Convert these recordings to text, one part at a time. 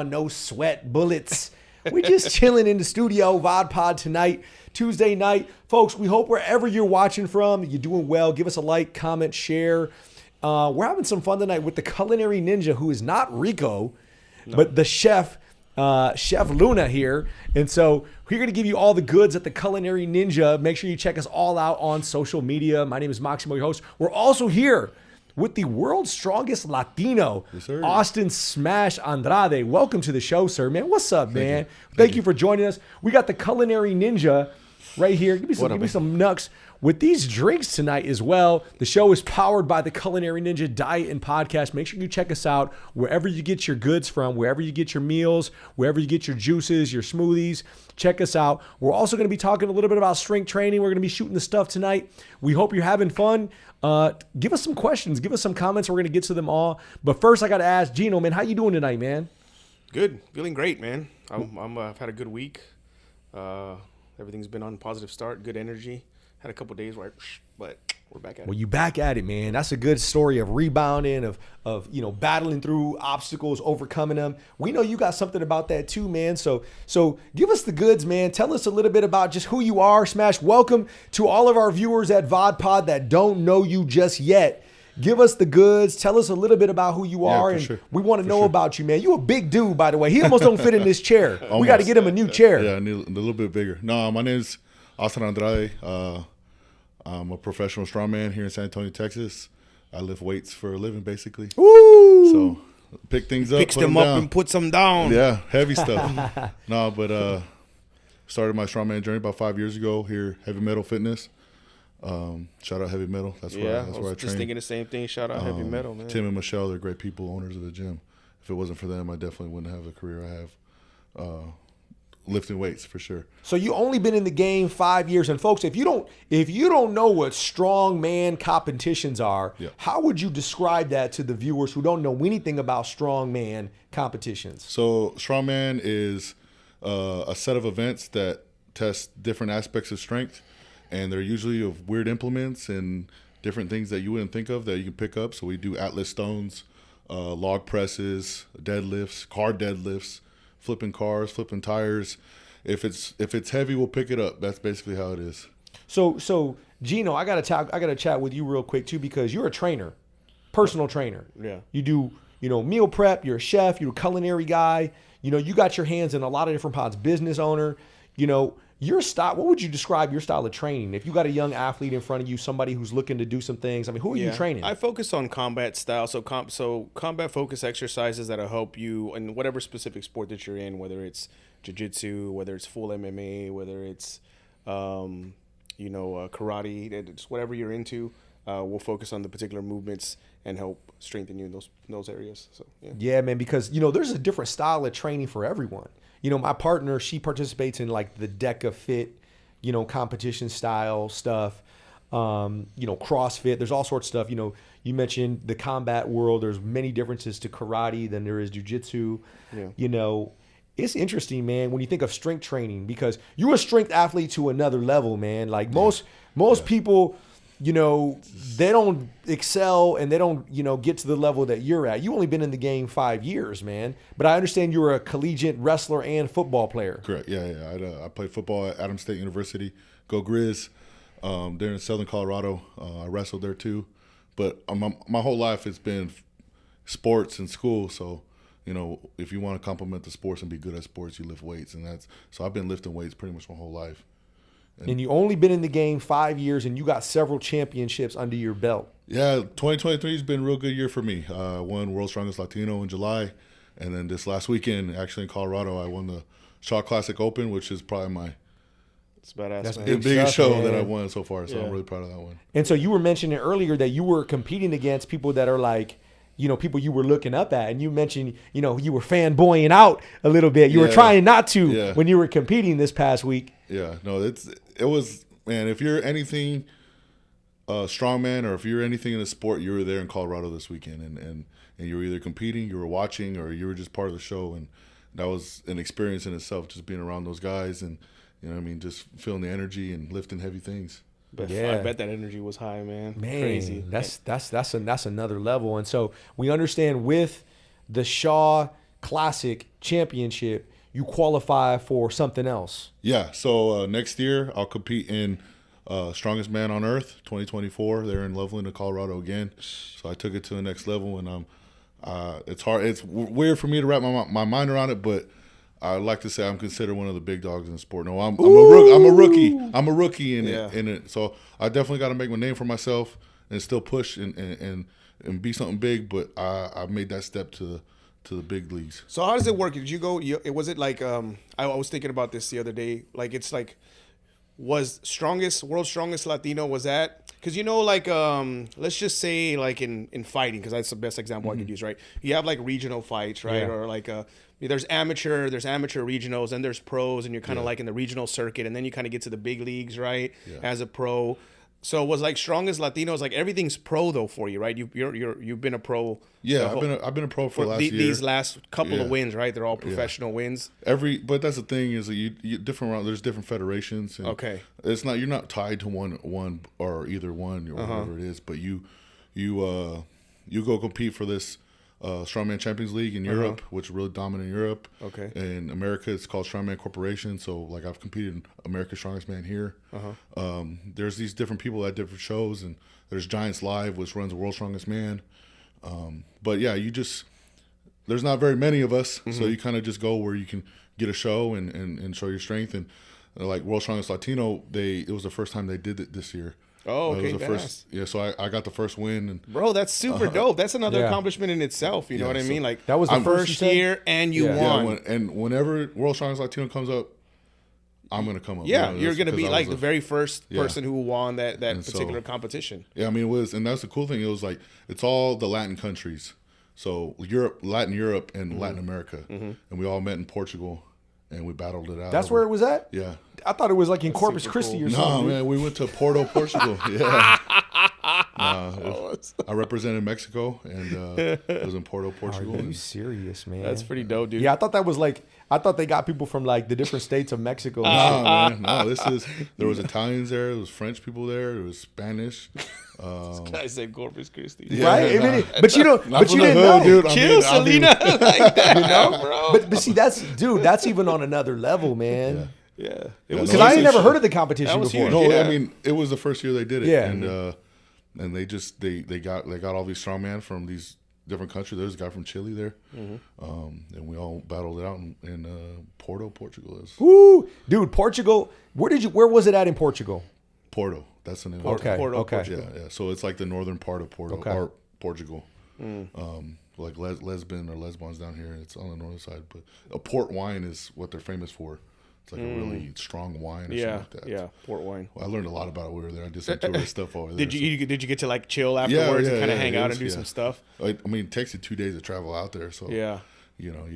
No sweat bullets. We're just chilling in the studio, VodPod tonight, Tuesday night. Folks, we hope wherever you're watching from, you're doing well. Give us a like, comment, share. We're having some fun tonight with the culinary ninja, who is not Rico, but the chef, Chef Luna here. And so we're going to give you all the goods at the Culinary Ninja. Make sure you check us all out on social media. My name is Maximo, your host. We're also here with the world's strongest Latino, Yes, sir. Austin Smash Andrade. Welcome to the show, sir, man. What's up, man? Thank you for joining us. We got the Culinary Ninja right here. Give me some nucks with these drinks tonight as well. The show is powered by the Culinary Ninja Diet and Podcast. Make sure you check us out wherever you get your goods from, wherever you get your meals, wherever you get your juices, your smoothies. Check us out. We're also going to be talking a little bit about strength training. We're going to be shooting the stuff tonight. We hope you're having fun. Give us some questions. Give us some comments. We're going to get to them all. But first, I got to ask, Gino, man, how you doing tonight, man? Good. Feeling great, man. I've had a good week. Everything's been on a positive start. Good energy. Had a couple days where, but we're back at it. Well, you back at it, man. That's a good story of rebounding, of battling through obstacles, overcoming them. We know you got something about that too, man. So give us the goods, man. Tell us a little bit about just who you are. Smash, welcome to all of our viewers at VodPod that don't know you just yet. Give us the goods. Tell us a little bit about who you are, and sure. we want to know about you, man. You a big dude, by the way. He almost don't fit in this chair. We got to get him a new chair. Yeah, I need a little bit bigger. No, my name's Austin Andrade. I'm a professional strongman here in San Antonio, Texas. I lift weights for a living, basically. Woo! So pick things up, Picks put them them up down. and puts them down. Yeah, heavy stuff. No, but started my strongman journey about 5 years ago here, Heavy Metal Fitness. Shout out Heavy Metal. That's where I train. Just thinking the same thing. Shout out Heavy Metal, man. Tim and Michelle, they're great people, owners of the gym. If it wasn't for them, I definitely wouldn't have the career I have. Lifting weights for sure. So you only been in the game 5 years, and folks, if you don't know what strongman competitions are, how would you describe that to the viewers who don't know anything about strongman competitions? So strongman is a set of events that test different aspects of strength, and they're usually of weird implements and different things that you wouldn't think of that you can pick up. So we do Atlas stones, log presses, deadlifts, car deadlifts, flipping cars, flipping tires. If it's heavy, we'll pick it up. That's basically how it is. So Gino, I gotta chat with you real quick too, because you're a trainer, personal trainer. Yeah. You do meal prep. You're a chef. You're a culinary guy. You got your hands in a lot of different pots. Business owner. Your style. What would you describe your style of training? If you got a young athlete in front of you, somebody who's looking to do some things. I mean, who are you training? I focus on combat style. So combat focus exercises that'll help you in whatever specific sport that you're in, whether it's jiu-jitsu, whether it's full MMA, whether it's karate, just whatever you're into. We'll focus on the particular movements and help strengthen you in those areas. So yeah, man, because there's a different style of training for everyone. My partner, she participates in like the DECA fit, competition style stuff, CrossFit. There's all sorts of stuff. You mentioned the combat world. There's many differences to karate than there is jiu-jitsu. Yeah. It's interesting, man, when you think of strength training, because you're a strength athlete to another level, man. Like most people, they don't excel and they don't, get to the level that you're at. You only been in the game 5 years, man. But I understand you were a collegiate wrestler and football player. Correct. Yeah. I played football at Adams State University. Go Grizz. There in Southern Colorado. I wrestled there too. But my whole life it's been sports and school. So, if you want to complement the sports and be good at sports, you lift weights. So I've been lifting weights pretty much my whole life. And you only been in the game 5 years, and you got several championships under your belt. Yeah, 2023 has been a real good year for me. I won World's Strongest Latino in July, and then this last weekend, actually in Colorado, I won the Shaw Classic Open, which is probably it's badass. That's man. the biggest show man. that I've won so far. So I'm really proud of that one. And so you were mentioning earlier that you were competing against people that are like, people you were looking up at, and you mentioned, you were fanboying out a little bit. You were trying not to when you were competing this past week. Yeah, no, it was, man, if you're anything strongman or if you're anything in the sport, you were there in Colorado this weekend, and you were either competing, you were watching, or you were just part of the show, and that was an experience in itself, just being around those guys and, just feeling the energy and lifting heavy things. But I bet that energy was high, man. Crazy. That's another level. And so we understand with the Shaw Classic, Championship, you qualify for something else. Yeah. So next year I'll compete in Strongest Man on Earth 2024. They're in Loveland, Colorado again. So I took it to the next level, and it's hard. It's weird for me to wrap my mind around it, but I like to say I'm considered one of the big dogs in the sport. No, I'm a rookie. I'm a rookie in it. So I definitely got to make my name for myself and still push and be something big. But I made that step to the big leagues. So how does it work? Did you go? Was it like I was thinking about this the other day. Like it's like was world's strongest Latino was that? Because like let's just say like in fighting, because that's the best example I could use, right? You have like regional fights, right? Yeah. Or like there's amateur regionals, and there's pros, and you're kind of like in the regional circuit, and then you kind of get to the big leagues, right? Yeah. As a pro. So it was like strongest Latinos, like everything's pro though for you, right? You've been a pro. Yeah, I've been a pro for the last year. These last couple of wins, right? They're all professional wins. But that's the thing is that you there's different federations. And Okay. It's not, you're not tied to one or either one or whatever it is, but you go compete for this Strongman Champions League in Europe, which is really dominant in Europe. Okay. In America, it's called Strongman Corporation. So like I've competed in America's Strongest Man here. There's these different people at different shows, and there's Giants Live, which runs the World's Strongest Man. But yeah, there's not very many of us, so you kind of just go where you can get a show and show your strength. And like World's Strongest Latino, it was the first time they did it this year. Oh, okay, it was the first, so I got the first win. And bro, that's super dope. That's another accomplishment in itself. You know what I mean? Like that was the first year, and you won. And whenever World's Strongest Latino comes up, I'm gonna come up. Yeah, you're gonna be like the very first person who won that particular competition. Yeah, I mean it was, and that's the cool thing. It was like it's all the Latin countries, so Latin Europe, and Latin America, and we all met in Portugal, and we battled it out. That's where it was at? Yeah. I thought it was like in Corpus Christi or something. No, man, we went to Porto, Portugal. Yeah. I represented Mexico, and it was in Porto, Portugal. Are you serious, man? That's pretty dope, dude. Yeah, I thought they got people from like the different states of Mexico. No, man. No, there was Italians there, there was French people there, there was Spanish. This guy said Corpus Christi. Yeah, right? nah. But you didn't know. Dude. Chill, Selena. Like that, you know, bro. But see, that's even on another level, man. Yeah. Because I ain't never heard of the competition was before. huge. No, Yeah. I mean it was the first year they did it, Yeah. and they just they got all these strongmen from these different countries. There's a guy from Chile there, and we all battled it out in Porto, Portugal. Woo, dude, Portugal. Where was it at in Portugal? Porto, that's the name. Okay, of it. Porto, okay. Portugal. Yeah. So it's like the northern part of Porto or Portugal. Like Lesbon or Lesbon's down here. It's on the northern side, but a port wine is what they're famous for. It's like a really strong wine or something like that. Yeah, port wine. Well, I learned a lot about it when we were there. I did some tourist stuff over there. Did you get to like chill afterwards and kind of hang out and do yeah. some stuff? I mean, it takes you 2 days to travel out there. So Yeah. you know,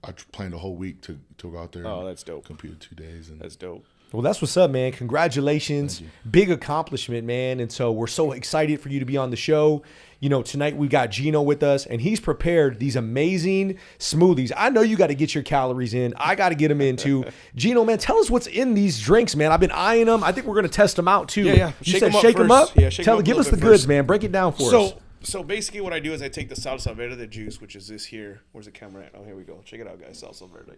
I planned a whole week to go out there. Oh, and that's dope. Compete in 2 days. And That's dope. Well, that's what's up, man. Congratulations. Big accomplishment, man. And so we're so excited for you to be on the show. You know, tonight we got Gino with us, and he's prepared these amazing smoothies. I know you got to get your calories in. I got to get them in too. Gino, man, tell us what's in these drinks, man. I've been eyeing them. I think we're going to test them out too. Yeah. You said shake them up? Yeah, shake them up Give a us the little bit goods, first. man. Break it down for us. So basically what I do is I take the salsa verde juice, which is this here. Where's the camera at? Oh, here we go. Check it out, guys. Salsa verde.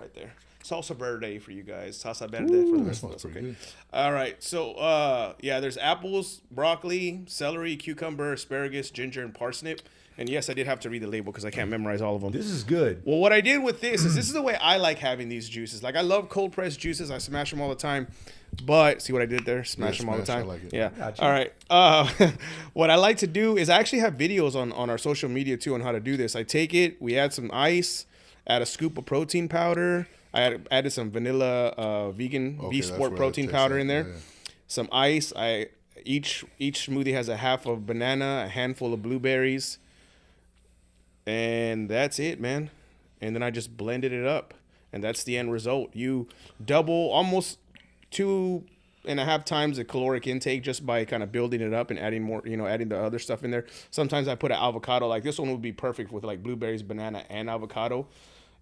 Right there. Salsa verde for you guys. Salsa verde for the rest of us. Okay. good. All right. So, there's apples, broccoli, celery, cucumber, asparagus, ginger, and parsnip. And yes, I did have to read the label because I can't memorize all of them. This is good. Well, what I did with this is the way I like having these juices. Like, I love cold pressed juices. I smash them all the time. But see what I did there? Smash them all the smash, time. I like it. Yeah. Gotcha. All right. What I like to do is I actually have videos on our social media too on how to do this. I take it, we add some ice, add a scoop of protein powder. I added some vanilla vegan Okay, V that's Sport where protein it powder tastes in there. like, yeah. Some ice. Each smoothie has a half of banana, a handful of blueberries, and that's it, man. And then I just blended it up, and that's the end result. You double, almost 2.5 times the caloric intake just by kind of building it up and adding more, adding the other stuff in there. Sometimes I put an avocado. Like this one would be perfect with like blueberries, banana, and avocado.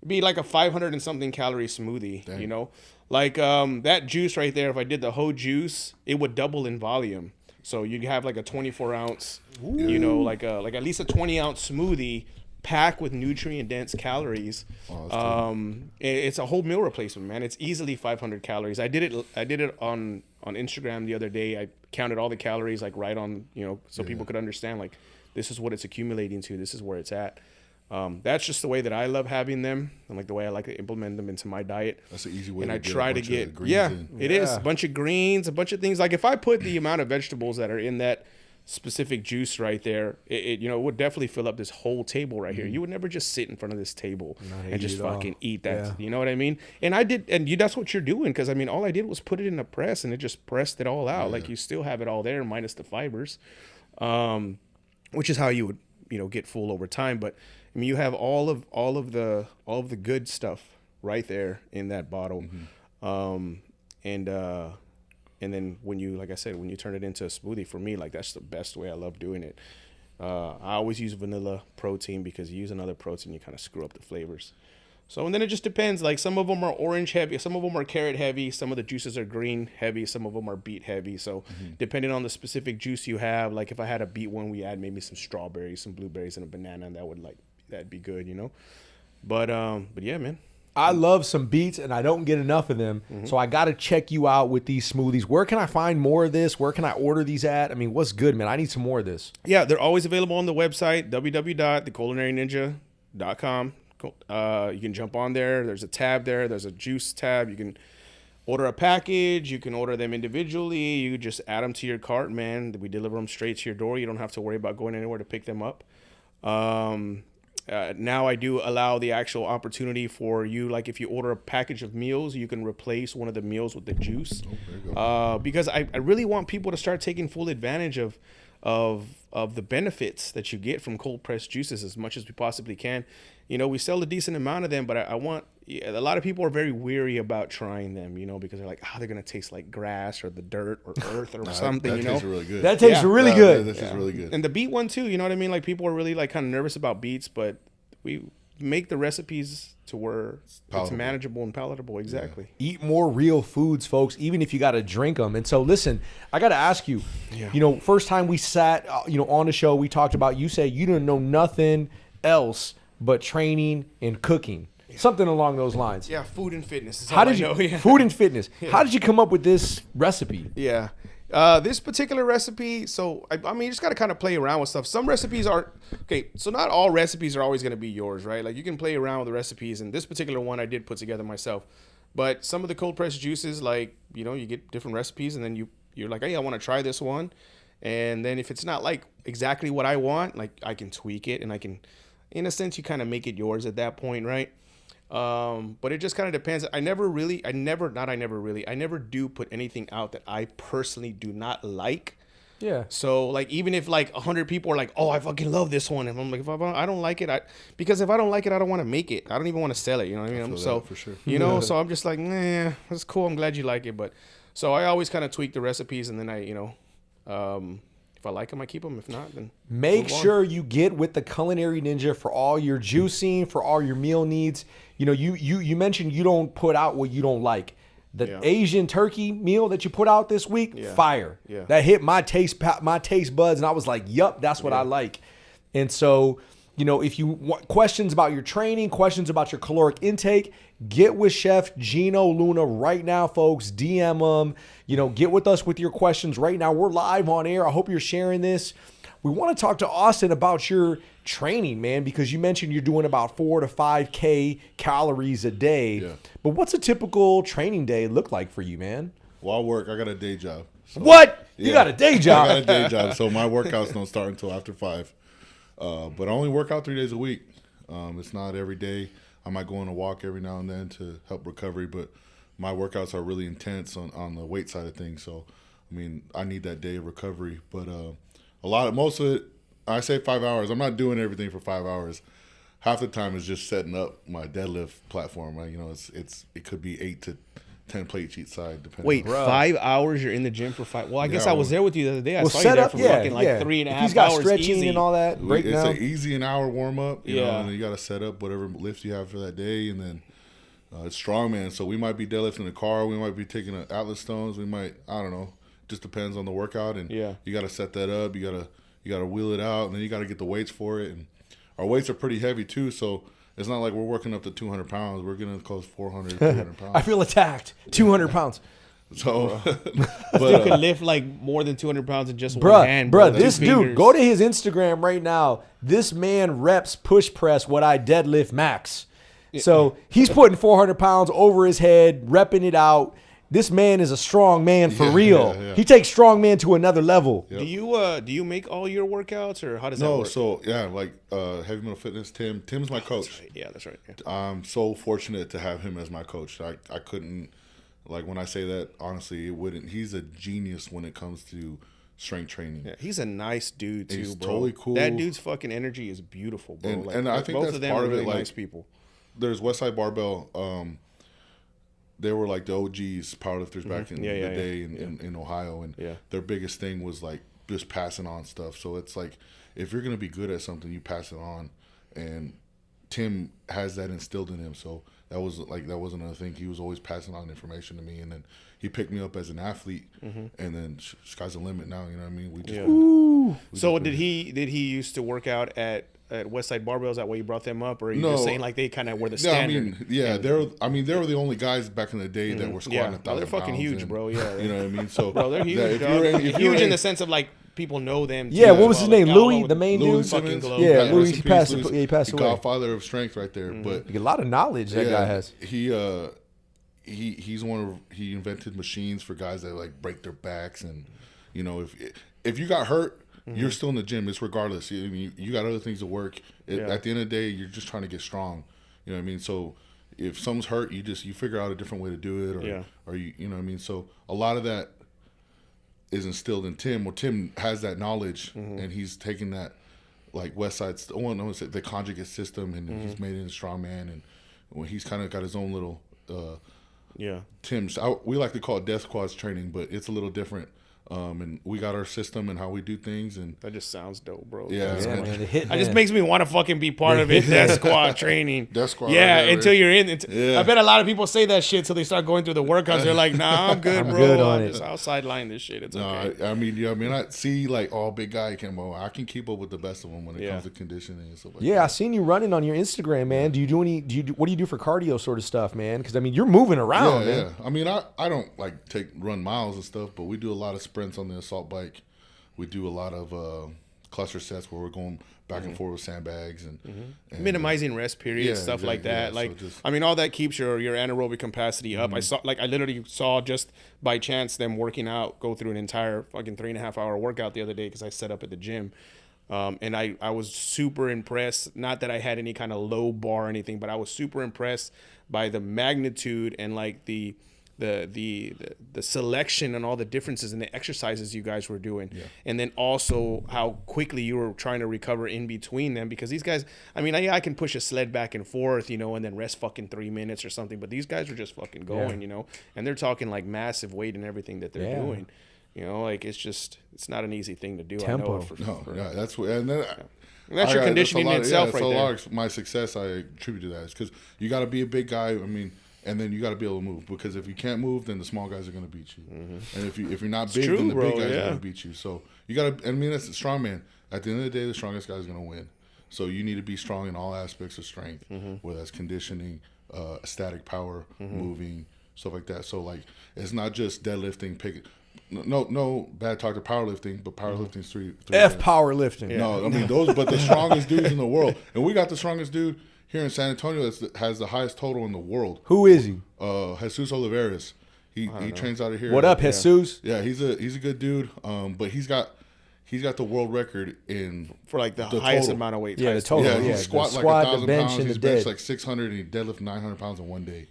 It'd be like a 500 and something calorie smoothie. Dang. You know, like that juice right there. If I did the whole juice, it would double in volume. So you'd have like a 24 ounce, like at least a 20 ounce smoothie packed with nutrient dense calories. It's a whole meal replacement, man. It's easily 500 calories. I did it on Instagram the other day. I counted all the calories like right on, so people could understand like this is what it's accumulating to. This is where it's at. That's just the way that I love having them, and like the way I like to implement them into my diet. That's an easy way. And to I get try to get it is a bunch of greens, a bunch of things. Like if I put the amount of vegetables that are in that specific juice right there, it would definitely fill up this whole table right here. You would never just sit in front of this table and just fucking eat that. Yeah. You know what I mean? And I did, and that's what you're doing, because I mean, all I did was put it in a press, and it just pressed it all out. Like you still have it all there minus the fibers, which is how you would get full over time. But I mean, you have all of the good stuff right there in that bottle, and then when you, like I said, when you turn it into a smoothie, for me, like that's the best way. I love doing it. I always use vanilla protein, because you use another protein, you kind of screw up the flavors. So, and then it just depends. Like some of them are orange heavy, some of them are carrot heavy, some of the juices are green heavy, some of them are beet heavy. So depending on the specific juice you have, like if I had a beet one, we add maybe some strawberries, some blueberries, and a banana, and that'd be good, But yeah, man. I love some beets, and I don't get enough of them. So I got to check you out with these smoothies. Where can I find more of this? Where can I order these at? I mean, what's good, man? I need some more of this. Yeah, they're always available on the website, www.theculinaryninja.com. You can jump on there. There's a tab there. There's a juice tab. You can order a package. You can order them individually. You just add them to your cart, man. We deliver them straight to your door. You don't have to worry about going anywhere to pick them up. Now I do allow the actual opportunity for you, like if you order a package of meals, you can replace one of the meals with the juice. Because I really want people to start taking full advantage of the benefits that you get from cold pressed juices as much as we possibly can. We sell a decent amount of them, but I want a lot of people are very weary about trying them, because they're like, they're gonna taste like grass or the dirt or earth or something. That tastes really good. That tastes really good. That tastes really good. And the beet one too. You know what I mean? Like people are really like kind of nervous about beets, but we make the recipes to where it's manageable and palatable. Exactly. Yeah. Eat more real foods, folks, even if you got to drink them. And so, listen, I got to ask you, first time we sat, on the show, we talked about, you said you didn't know nothing else but training and cooking. Something along those lines. Yeah, food and fitness. Food and fitness. Yeah. How did you come up with this recipe? Yeah. This particular recipe, so I mean, you just got to kind of play around with stuff. Some recipes are, so not all recipes are always going to be yours, right? Like you can play around with the recipes, and this particular one I did put together myself. But some of the cold pressed juices, like, you get different recipes, and then you're like, hey, I want to try this one. And then if it's not like exactly what I want, like I can tweak it, and I can, in a sense, you kind of make it yours at that point, right? But it just kind of depends. I never do put anything out that I personally do not like. Yeah. So like, even if like 100 people are like, oh, I fucking love this one. And I'm like, if I don't like it, because if I don't like it, I don't want to make it. I don't even want to sell it. You know what I mean? So for sure. So I'm just like, nah, that's cool. I'm glad you like it. But so I always kind of tweak the recipes, and then if I like them, I keep them. If not, then make sure you get with the Culinary Ninja for all your juicing, for all your meal needs. You mentioned you don't put out what you don't like. The Asian turkey meal that you put out this week, fire. Yeah. That hit my taste buds, and I was like, yup, that's what I like. And so, if you want questions about your training, questions about your caloric intake, get with Chef Gino Luna right now, folks. DM him. Get with us with your questions right now. We're live on air. I hope you're sharing this. We want to talk to Austin about your training, man, because you mentioned you're doing about 4 to 5K calories a day. Yeah. But what's a typical training day look like for you, man? Well, I work. I got a day job. So, what? Yeah, you got a day job? I got a day job, so my workouts don't start until after 5. But I only work out 3 days a week. It's not every day. I might go on a walk every now and then to help recovery, but my workouts are really intense on the weight side of things. So, I mean, I need that day of recovery. But most of it, I say 5 hours. I'm not doing everything for 5 hours. Half the time is just setting up my deadlift platform. Right? It could be 8 to 10 plates each side. Depending. Wait, 5 hours you're in the gym for 5? Well, I guess I was there with you the other day. I saw you there for fucking 3.5 hours. He's got stretching easy. And all that. It's an easy an hour warm up. You know, and then you got to set up whatever lift you have for that day, and then it's strongman. So we might be deadlifting a car. We might be taking Atlas stones. We might, I don't know. Just depends on the workout, and you got to set that up. You got to wheel it out, and then you got to get the weights for it. And our weights are pretty heavy too. So it's not like we're working up to 200 pounds. We're going to close 400, 300 pounds. I feel attacked. 200 pounds. So, You but could lift like more than 200 pounds in just one hand, Bruh, bro. this Two dude, fingers. go to his Instagram right now. This man reps push press what I deadlift max. So he's putting 400 pounds over his head, repping it out. This man is a strong man for real. yeah. He takes strong man to another level. Yep. Do you make all your workouts, or how does that no, work? so yeah, like Heavy Metal Fitness, Tim's my coach. That's right. Yeah, that's right. Yeah. I'm so fortunate to have him as my coach. I couldn't, like, when I say that, honestly, it wouldn't. He's a genius when it comes to strength training. Yeah, he's a nice dude too, He's bro. totally cool. That dude's fucking energy is beautiful, bro. And I think both that's of them part are of it, really like, nice people. There's Westside Barbell. They were like the OGs powerlifters back in the day in Ohio, and their biggest thing was like just passing on stuff. So it's like, if you're gonna be good at something, you pass it on. And Tim has that instilled in him. So that was another thing. He was always passing on information to me, and then he picked me up as an athlete, and then sky's the limit now. You know what I mean? We just So did he used to work out at Westside Barbell? Is that why you brought them up, or are you just saying like they kind of were the standard? They were the only guys back in the day that were squatting 1,000 they're fucking pounds, huge, and, bro. Yeah, you know what I mean. So bro, they're huge. if dog. you're Huge in- in the sense of like people know them. Yeah, too, what as was his well. name? Like, all Louis, over the main Louis dude? fucking Simmons, globe. Yeah, rest Louis, in he peace, passed Louis. he passed The away. godfather of strength right there. But A lot of knowledge that guy has. he invented machines for guys that like break their backs, and you know, if you got hurt, you're still in the gym. It's regardless. You got other things to work. At the end of the day, you're just trying to get strong. You know what I mean? So if someone's hurt, you figure out a different way to do it, or you know what I mean. So a lot of that is instilled in Tim. Well, Tim has that knowledge, and he's taken that like Westside's the conjugate system, and he's made it a strong man, and when he's kind of got his own little Tim's. We like to call it Death Squad's training, but it's a little different. And we got our system and how we do things, and That just sounds dope, bro. yeah, Man, the hit It just man. makes me want to fucking be part of it. Death Squad training. Death Squad, Yeah, right there, until right? you're in. Yeah. I bet a lot of people say that shit till they start going through the workouts. They're like, nah, I'm good, bro. good on I'll sideline this shit. It's okay. I see like big guy I can keep up with the best of them when it comes to conditioning and stuff like Yeah, I that. seen you running on your Instagram, man. Do you do what do you do for cardio sort of stuff, man? Because I mean, you're moving around, man. I mean, I don't like run miles and stuff, but we do a lot of sprints on the assault bike. We do a lot of cluster sets where we're going back and forth with sandbags and Minimizing rest periods, yeah, stuff like exactly, that. yeah, Like, so just- I mean, all that keeps your anaerobic capacity up. I literally saw just by chance them working out, go through an entire fucking 3.5 hour workout the other day because I set up at the gym. And I was super impressed. Not that I had any kind of low bar or anything, but I was super impressed by the magnitude and like the selection and all the differences in the exercises you guys were doing, and then also how quickly you were trying to recover in between them, because these guys, I mean, I can push a sled back and forth, you know, and then rest fucking 3 minutes or something, but these guys are just fucking going, you know, and they're talking like massive weight and everything that they're doing, you know, like it's not an easy thing to do. Tempo. I know that's what, and then and that's your conditioning in itself, right so there. a lot of my success I attribute to that, is because you got to be a big guy. I mean. And then you got to be able to move, because if you can't move, then the small guys are going to beat you. And if you're not big, true, then the bro, big guys are yeah. going to beat you. So you got to. I mean, that's the strong man. At the end of the day, the strongest guy is going to win. So you need to be strong in all aspects of strength, whether that's conditioning, static power, moving, stuff like that. So like, it's not just deadlifting, no bad talk to powerlifting, but powerlifting's three F events. powerlifting. No, I mean those, but the strongest dudes in the world, and we got the strongest dude here in San Antonio that has the highest total in the world. Who is he? Jesus Olivares. He trains out of here. What up, Jesus? Yeah, he's a good dude. But he's got the world record in For like the the highest total. amount of weight. Yeah, the highest- total. Yeah, yeah, he the squat like squat, the 1,000 bench, pounds. and He's the bench dead. like 600, and he deadlift 900 pounds in one day,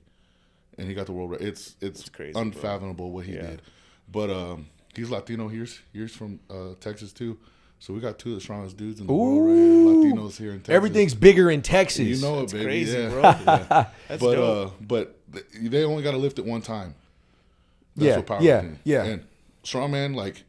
and he got the world record. It's crazy, bro. unfathomable what he did. But he's Latino. He's from Texas too. So we got two of the strongest dudes in the world, right here. Latinos here in Texas. Everything's bigger in Texas. You know it, baby. crazy, yeah. bro. Yeah. That's but dope. but they only got to lift it one time. That's what powerlifting. yeah. And strongman, like,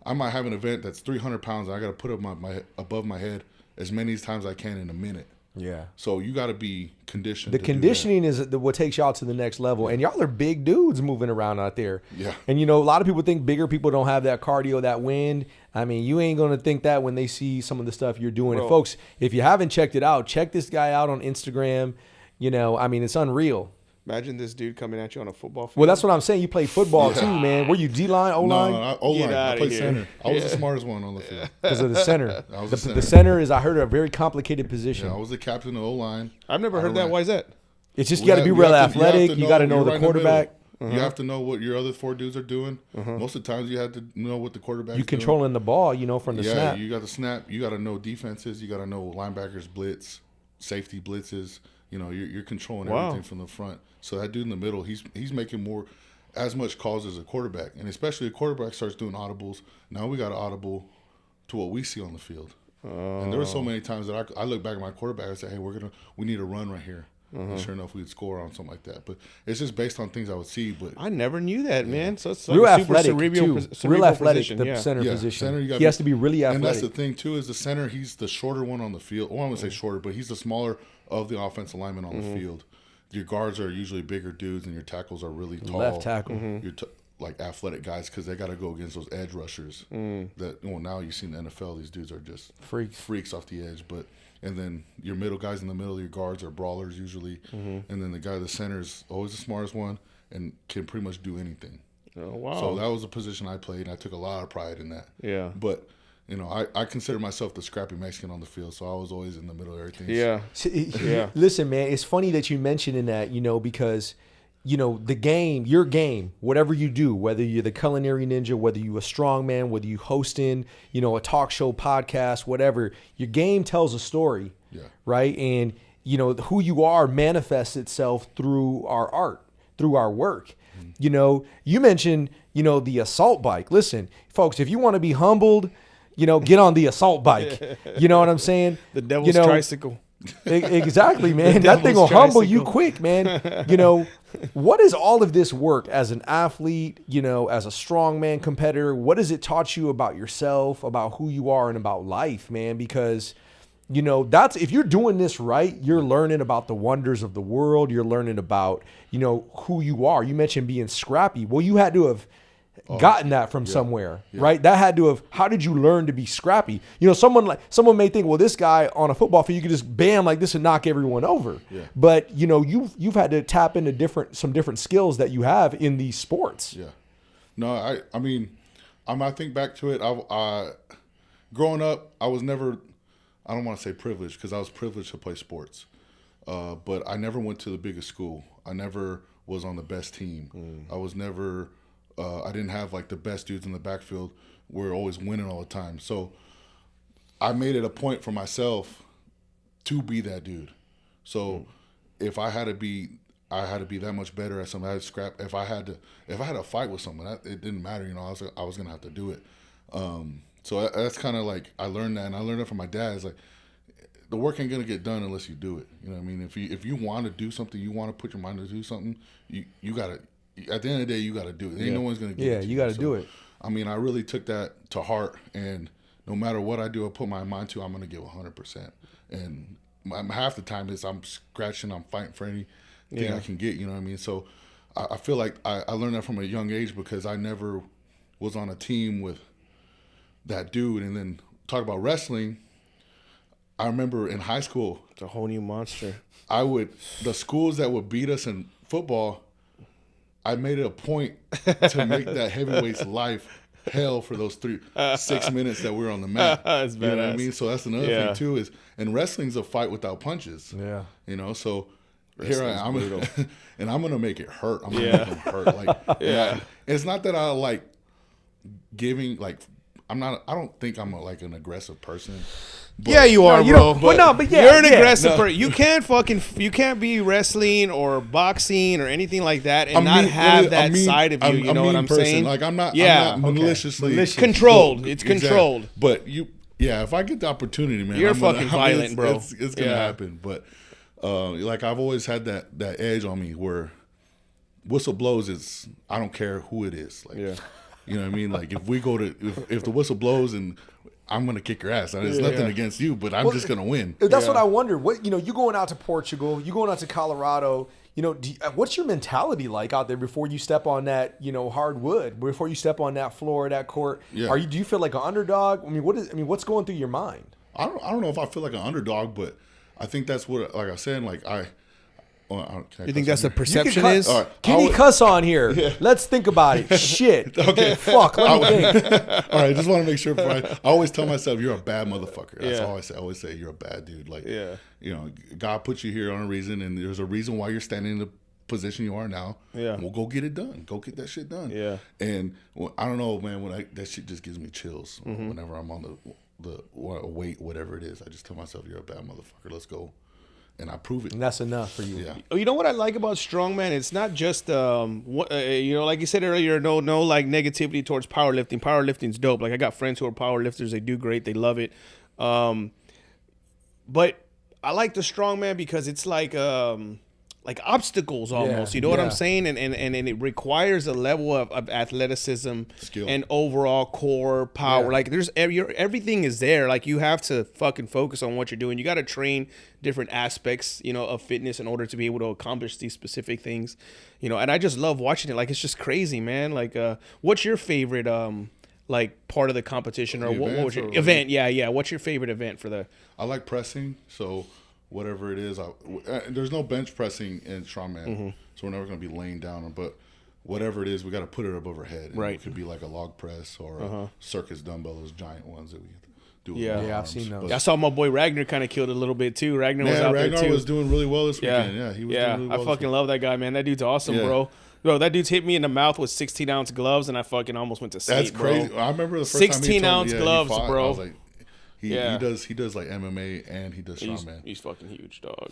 I might have an event that's 300 pounds, and I got to put up my above my head as many times as I can in a minute. Yeah. So you got to be conditioned. The conditioning is what takes y'all to the next level. And y'all are big dudes moving around out there. Yeah. And, a lot of people think bigger people don't have that cardio, that wind. I mean, you ain't going to think that when they see some of the stuff you're doing. And folks, if you haven't checked it out, check this guy out on Instagram. It's unreal. Imagine this dude coming at you on a football field. Well, that's what I'm saying. You play football too, man. Were you D-line, O-line? No, O-line. I played here. center. I was the smartest one on the field. Because of the center. I was The center is, I heard, a very complicated position. Yeah, I was the captain of O-line. I've never heard that. Why is that? It's just you got to be real athletic. You got to know the quarterback. You have to know what your other 4 dudes are doing. Most of the times, you have to know what the quarterback's doing. You controlling the ball, from the snap. Yeah, you got the snap. You got to know defenses. You got to know linebackers blitz, safety blitzes. You're controlling everything from the front. So that dude in the middle, he's making as much calls as a quarterback. And especially a quarterback starts doing audibles. Now we got an audible to what we see on the field. And there were so many times that I look back at my quarterback and say, hey, we need a run right here. And sure enough, we'd score on something like that. But it's just based on things I would see. But I never knew that, man. So it's real like athletic, too. Real athletic, position. the center position. Center, he has to be really athletic. And that's the thing, too, is the center, he's the shorter one on the field. Well, I wouldn't say shorter, but he's the smaller of the offensive lineman on the field. Your guards are usually bigger dudes, and your tackles are really tall. Left tackle. You're like athletic guys because they got to go against those edge rushers. That now you see in the NFL, these dudes are just freaks off the edge. And then your middle guys in the middle, your guards are brawlers usually. And then the center is always the smartest one and can pretty much do anything. Oh, wow. So that was a position I played, and I took a lot of pride in that. Yeah. But, I consider myself the scrappy Mexican on the field, so I was always in the middle of everything. Yeah. Yeah. Listen, man, it's funny that you mentioning that, because the game, your game, whatever you do, whether you're the culinary ninja, whether you're a strongman, whether you hosting, a talk show, podcast, whatever, your game tells a story, right? And, who you are manifests itself through our art, through our work. You mentioned, the assault bike. Listen, folks, if you want to be humbled, get on the assault bike. You know what I'm saying? The devil's tricycle. Exactly, man. That thing will humble you quick, man. What is all of this work as an athlete, as a strongman competitor? What has it taught you about yourself, about who you are, and about life, man? Because, that's, if you're doing this right, you're learning about the wonders of the world. You're learning about, who you are. You mentioned being scrappy. Well, you had to have gotten that from somewhere, right? That had to have. How did you learn to be scrappy? Someone may think, well, this guy on a football field, you could just bam like this and knock everyone over. Yeah. But you've had to tap into some different skills that you have in these sports. Yeah. No, I think back to it. I growing up, I was never. I don't want to say privileged because I was privileged to play sports, but I never went to the biggest school. I never was on the best team. I was never. I didn't have like the best dudes in the backfield. We're always winning all the time. So I made it a point for myself to be that dude. So if I had to be that much better at something. I had to scrap. If I had to fight with someone, it didn't matter. I was gonna have to do it. So that's kind of like I learned that, and I learned that from my dad. It's like the work ain't gonna get done unless you do it. You know what I mean? If you want to do something, you want to put your mind to do something, you gotta. At the end of the day, you got to do it. Ain't no one's going to give it to you. You got to do it. I mean, I really took that to heart, and no matter what I do, I put my mind to, I'm going to give 100%. And half the time I'm scratching, I'm fighting for anything I can get, you know what I mean? So I feel like I learned that from a young age because I never was on a team with that dude. And then talk about wrestling, I remember in high school. It's a whole new monster. The schools that would beat us in football, I made it a point to make that heavyweight's life hell for those 6 minutes that we were on the mat. That's you know what I mean? So that's another thing too is, and wrestling's a fight without punches. Yeah. So here I am, and I'm gonna make it hurt. I'm gonna make them hurt. Like, it's not that I like giving. Like, I don't think I'm an aggressive person. But, you are, bro. You're an aggressive person. You can't be wrestling or boxing or anything like that and not have that side of you. You know what I'm saying? Like I'm not maliciously controlled. It's controlled. But if I get the opportunity, man, you're violent, bro. It's gonna happen. But like I've always had that edge on me where whistle blows I don't care who it is. Like, you know what I mean? Like if we go to if the whistle blows and I'm gonna kick your ass. There's nothing against you, but I'm just gonna win. That's what I wonder. What you going out to Portugal, you going out to Colorado. What's your mentality like out there before you step on that hard wood? Before you step on that floor, that court, Yeah. Do you feel like an underdog? What's going through your mind? I don't know if I feel like an underdog, but I think that's what, like I said, like You think that's the perception cut- is? All right. Can he cuss on here? Let's think about it. Shit. Okay. Fuck. Let me think. All right, just want to make sure. I always tell myself you're a bad motherfucker. That's Yeah. all I say. I always say you're a bad dude. Like, Yeah. God put you here on a reason, and there's a reason why you're standing in the position you are now. Yeah. Well, go get it done. Go get that shit done. Yeah. And I don't know, man. That shit just gives me chills whenever I'm on the weight, whatever it is. I just tell myself you're a bad motherfucker. Let's go. And I prove it. And that's enough for you. Yeah. You know what I like about strongman? It's not just like you said earlier, no like negativity towards powerlifting. Powerlifting's dope. Like I got friends who are powerlifters. They do great. They love it. But I like the strongman because it's like obstacles almost. Yeah, You know what I'm yeah. saying? And it requires a level of athleticism, Skill. and overall core power. Yeah. Like there's everything is there. Like you have to fucking focus on what you're doing. You got to train different aspects, of fitness in order to be able to accomplish these specific things. And I just love watching it. Like it's just crazy, man. Like what's your favorite like part of the competition, or what was your Events or event? Yeah. What's your favorite event for the? I like pressing, so whatever it is, there's no bench pressing in strongman, so we're never going to be laying down. But whatever it is, we got to put it above our head. And Right. It could be like a log press or a circus dumbbell, those giant ones that we do. With Yeah. our Yeah, I've arms. seen those. But- Yeah, I saw my boy Ragnar kind of killed it a little bit too. Ragnar was out Ragnar there too. was doing really well this Yeah, weekend. Yeah, he was yeah. doing really well. I fucking love that guy, man. That dude's awesome, Yeah. bro. Bro, that dude's hit me in the mouth with 16-ounce gloves, and I fucking almost went to sleep. That's crazy. Bro. I remember the first 16-ounce time he told me, gloves, he fought, bro. I was like, he Yeah. does like MMA and he does strongman. He's fucking huge, dog.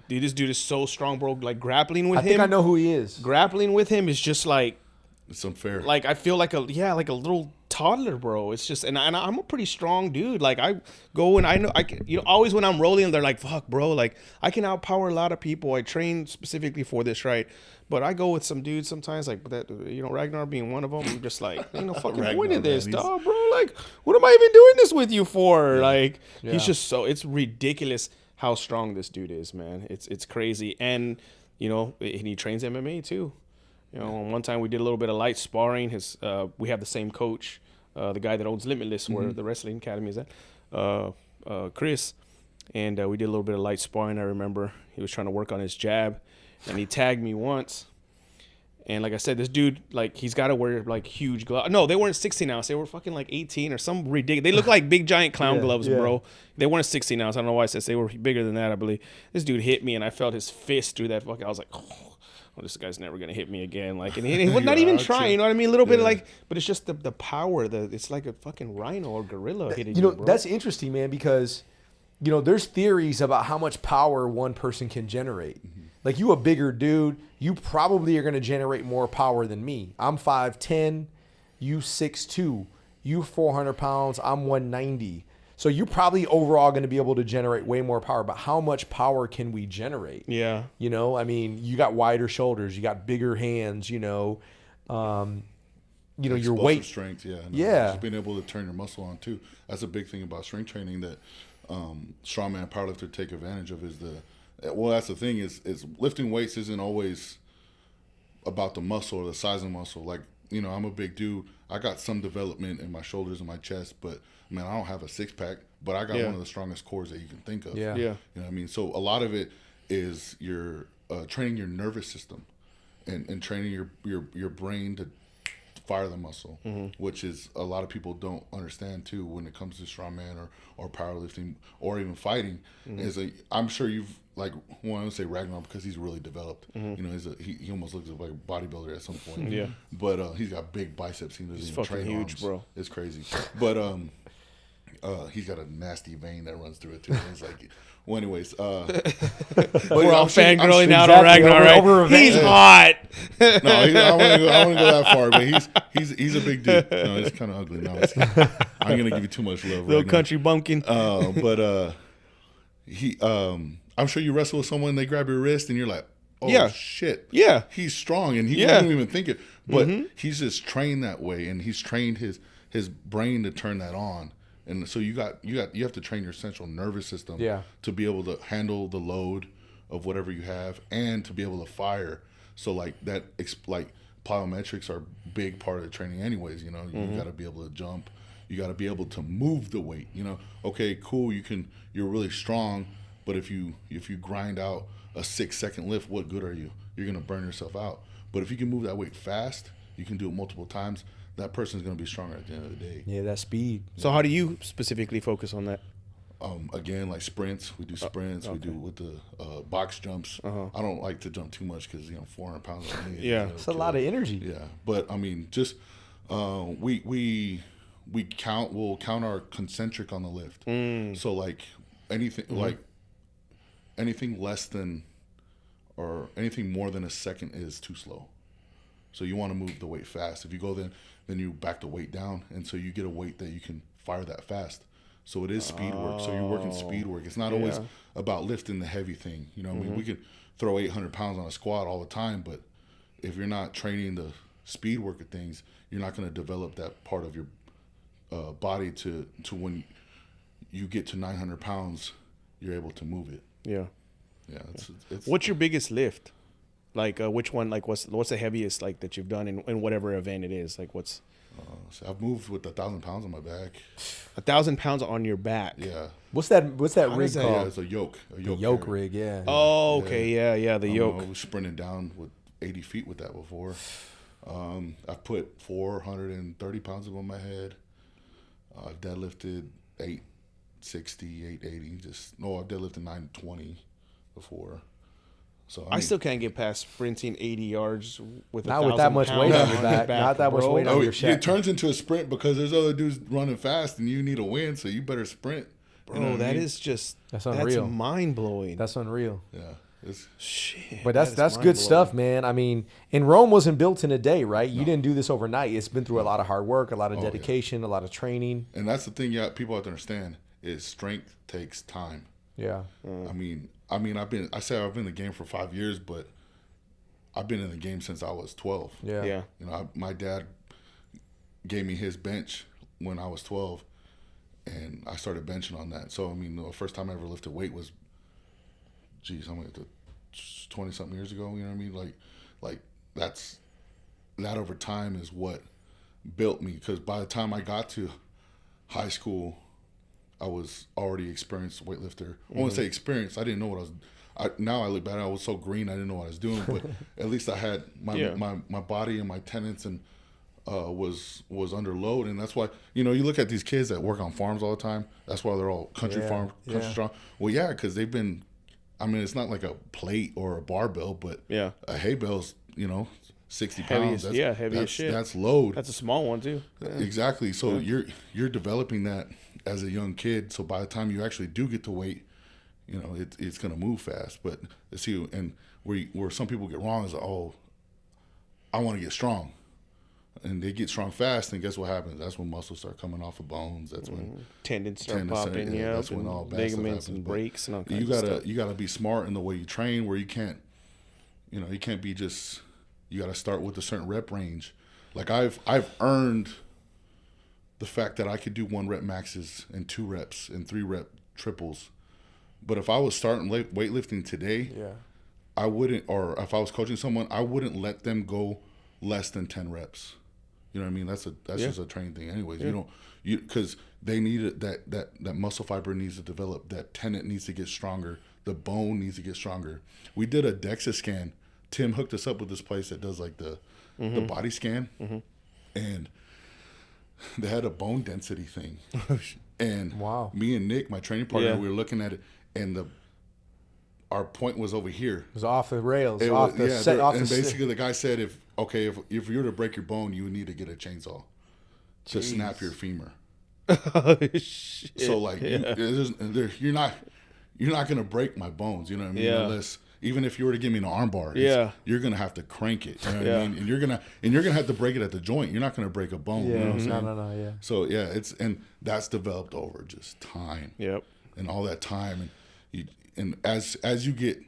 Dude, this dude is so strong, bro. Like grappling with I him. think I know who he is. Grappling with him is just like It's unfair. I feel like a little toddler, bro. It's just, and I'm a pretty strong dude. Like I go and I know I can, always when I'm rolling, they're like, fuck, bro. Like I can outpower a lot of people. I train specifically for this, right? But I go with some dudes sometimes, like that, Ragnar being one of them. I'm just like, ain't no fucking point Ragnar, in this, man, dog, bro. Like, what am I even doing this with you for? Like, Yeah. he's just it's ridiculous how strong this dude is, man. It's crazy, and and he trains MMA too. One time we did a little bit of light sparring. We have the same coach, the guy that owns Limitless, where the wrestling academy is at, Chris, and we did a little bit of light sparring. I remember he was trying to work on his jab, and he tagged me once. And like I said, this dude, like, he's got to wear like huge gloves. No, they weren't 16 ounce. They were fucking like 18 or some ridiculous. They look like big giant clown gloves, bro. They weren't 16 ounce. I don't know why I said they were bigger than that, I believe. This dude hit me, and I felt his fist through that fucking. I was like, oh, this guy's never gonna hit me again. Like, and he was not even trying. You know what I mean? A little bit like, but it's just the power. It's like a fucking rhino or gorilla hitting you, bro. That's interesting, man, because there's theories about how much power one person can generate. Like, you a bigger dude, you probably are going to generate more power than me. I'm 5'10", you 6'2", you 400 pounds, I'm 190. So you're probably overall going to be able to generate way more power. But how much power can we generate? Yeah. I mean, you got wider shoulders, you got bigger hands, your Explosive weight. strength, yeah. Yeah. Just being able to turn your muscle on too. That's a big thing about strength training that strongman powerlifter take advantage of is that's the thing is lifting weights isn't always about the muscle or the size of the muscle. Like, I'm a big dude. I got some development in my shoulders and my chest, but man, I don't have a six pack, but I got one of the strongest cores that you can think of. Yeah. Yeah. You know what I mean? So a lot of it is your training your nervous system and training your brain to fire the muscle, which is a lot of people don't understand too when it comes to strongman or powerlifting or even fighting. I'm sure you've I would say Ragnar because he's really developed. He almost looks like a bodybuilder at some point. Yeah. But he's got big biceps. He doesn't even fucking train huge, arms. bro. It's crazy. But he's got a nasty vein that runs through it too. It's like, well, anyways, We're all fangirling out on exactly, Ragnar, right? over a He's vein. hot. No, I wouldn't go that far, but he's a big dude. No, he's kind of ugly. No, I'm gonna give you too much love. Little right country bumpkin. But I'm sure you wrestle with someone, they grab your wrist, and you're like, oh Yeah. shit, Yeah. he's strong, and he Yeah. wouldn't even think it, but he's just trained that way, and he's trained his brain to turn that on And so you have to train your central nervous system to be able to handle the load of whatever you have and to be able to fire. So like plyometrics are a big part of the training anyways, you got to be able to jump. You got to be able to move the weight, Okay, cool, you're really strong, but if you grind out a 6-second lift, what good are you? You're going to burn yourself out. But if you can move that weight fast, you can do it multiple times, that person's going to be stronger at the end of the day. Yeah, that speed. So how do you specifically focus on that? Again, like sprints, we do sprints. Okay. We do with the box jumps. I don't like to jump too much because 400 pounds on me. Yeah, it's a lot of energy. Yeah, but I mean, just we'll count our concentric on the lift. So like anything anything less than or anything more than a second is too slow. So you want to move the weight fast. If you go then you back the weight down, and so you get a weight that you can fire that fast. So it is speed work. So you're working speed work. It's not always about lifting the heavy thing. I mean, we could throw 800 pounds on a squat all the time, but if you're not training the speed work of things, you're not going to develop that part of your body to when you get to 900 pounds, you're able to move it. Yeah. Yeah. It's what's your biggest lift? Like which one? Like what's the heaviest like that you've done in whatever event it is? Like what's? So I've moved with 1,000 pounds on my back. 1,000 pounds on your back. Yeah. What's that rig called? Yeah, it's a yoke. Yoke rig. Yeah. Oh, okay. Yeah. The yoke. I was sprinting down with 80 feet with that before. I've put 430 pounds up on my head. I've deadlifted 860, 880. I've deadlifted 920 before. So I still can't get past sprinting 80 yards with not with that much weight on your back. Not that much weight on your chest. It turns into a sprint because there's other dudes running fast and you need a win, so you better sprint. Bro, that's unreal. That's mind blowing. That's unreal. Yeah. Shit. But that's good stuff, man. I mean, and Rome wasn't built in a day, right? You didn't do this overnight. It's been through a lot of hard work, a lot of dedication, a lot of training. And that's the thing people have to understand is strength takes time. Yeah. I've been in the game for 5 years, but I've been in the game since I was 12. Yeah. My dad gave me his bench when I was 12, and I started benching on that. So, the first time I ever lifted weight was, I'm going to 20-something years ago, you know what I mean? Like that over time is what built me, because by the time I got to high school, I was already experienced weightlifter. I want to say experienced. I didn't know what I was. Now I look back, I was so green, I didn't know what I was doing. But at least I had my body and my tendons and was under load, and that's why you look at these kids that work on farms all the time. That's why they're all country strong. Well, yeah, because they've been. It's not like a plate or a barbell, but a hay bale's 60 pounds. Heavy as shit. That's load. That's a small one too. Yeah. Exactly. So you're developing that as a young kid. So by the time you actually do get to weight, it's gonna move fast. But see, and where some people get wrong is I want to get strong, and they get strong fast, and guess what happens? That's when muscles start coming off of bones. That's when tendons start popping. That's when all bad ligaments and breaks and all kinds of stuff. You gotta be smart in the way you train, where you can't, you can't be just. You got to start with a certain rep range. Like I've earned the fact that I could do 1 rep maxes and 2 reps and 3 rep triples. But if I was starting weightlifting today, I wouldn't, or if I was coaching someone, I wouldn't let them go less than 10 reps. You know what I mean? That's just a training thing anyways. Because they need that muscle fiber needs to develop, that tendon needs to get stronger, the bone needs to get stronger. We did a DEXA scan. Tim hooked us up with this place that does like the body scan, and they had a bone density thing. And me and Nick, my training partner, we were looking at it, and our point was over here. It was off the rails. Basically, the guy said, if you were to break your bone, you would need to get a chainsaw to snap your femur. Shit. So like, you're not gonna break my bones. You know what I mean? Unless. Even if you were to give me an arm bar, you're gonna have to crank it. You know what I mean? And you're gonna have to break it at the joint. You're not gonna break a bone. You know what I'm saying? No. So and that's developed over just time. Yep. And all that time, and as you get,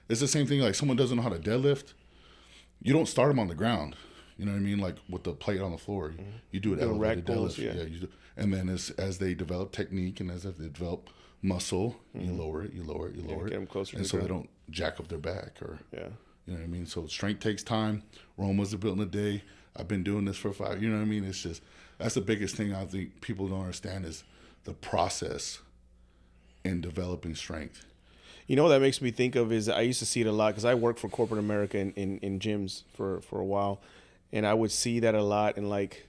it's the same thing. Like someone doesn't know how to deadlift, you don't start them on the ground. You know what I mean? Like with the plate on the floor, you do it Doing rack elevated pulls, deadlift. yeah. You do, and then as they develop technique and as they develop muscle, you lower it, you lower it, you lower get it, 'em closer to and the so they ground. don't jack up their back or Yeah. you know what I mean. So strength takes time. Rome wasn't built in a day. I've been doing this for 5. You know what I mean? It's just that's the biggest thing I think people don't understand is the process in developing strength. You know what that makes me think of is I used to see it a lot because I worked for corporate America in gyms for a while, and I would see that a lot in like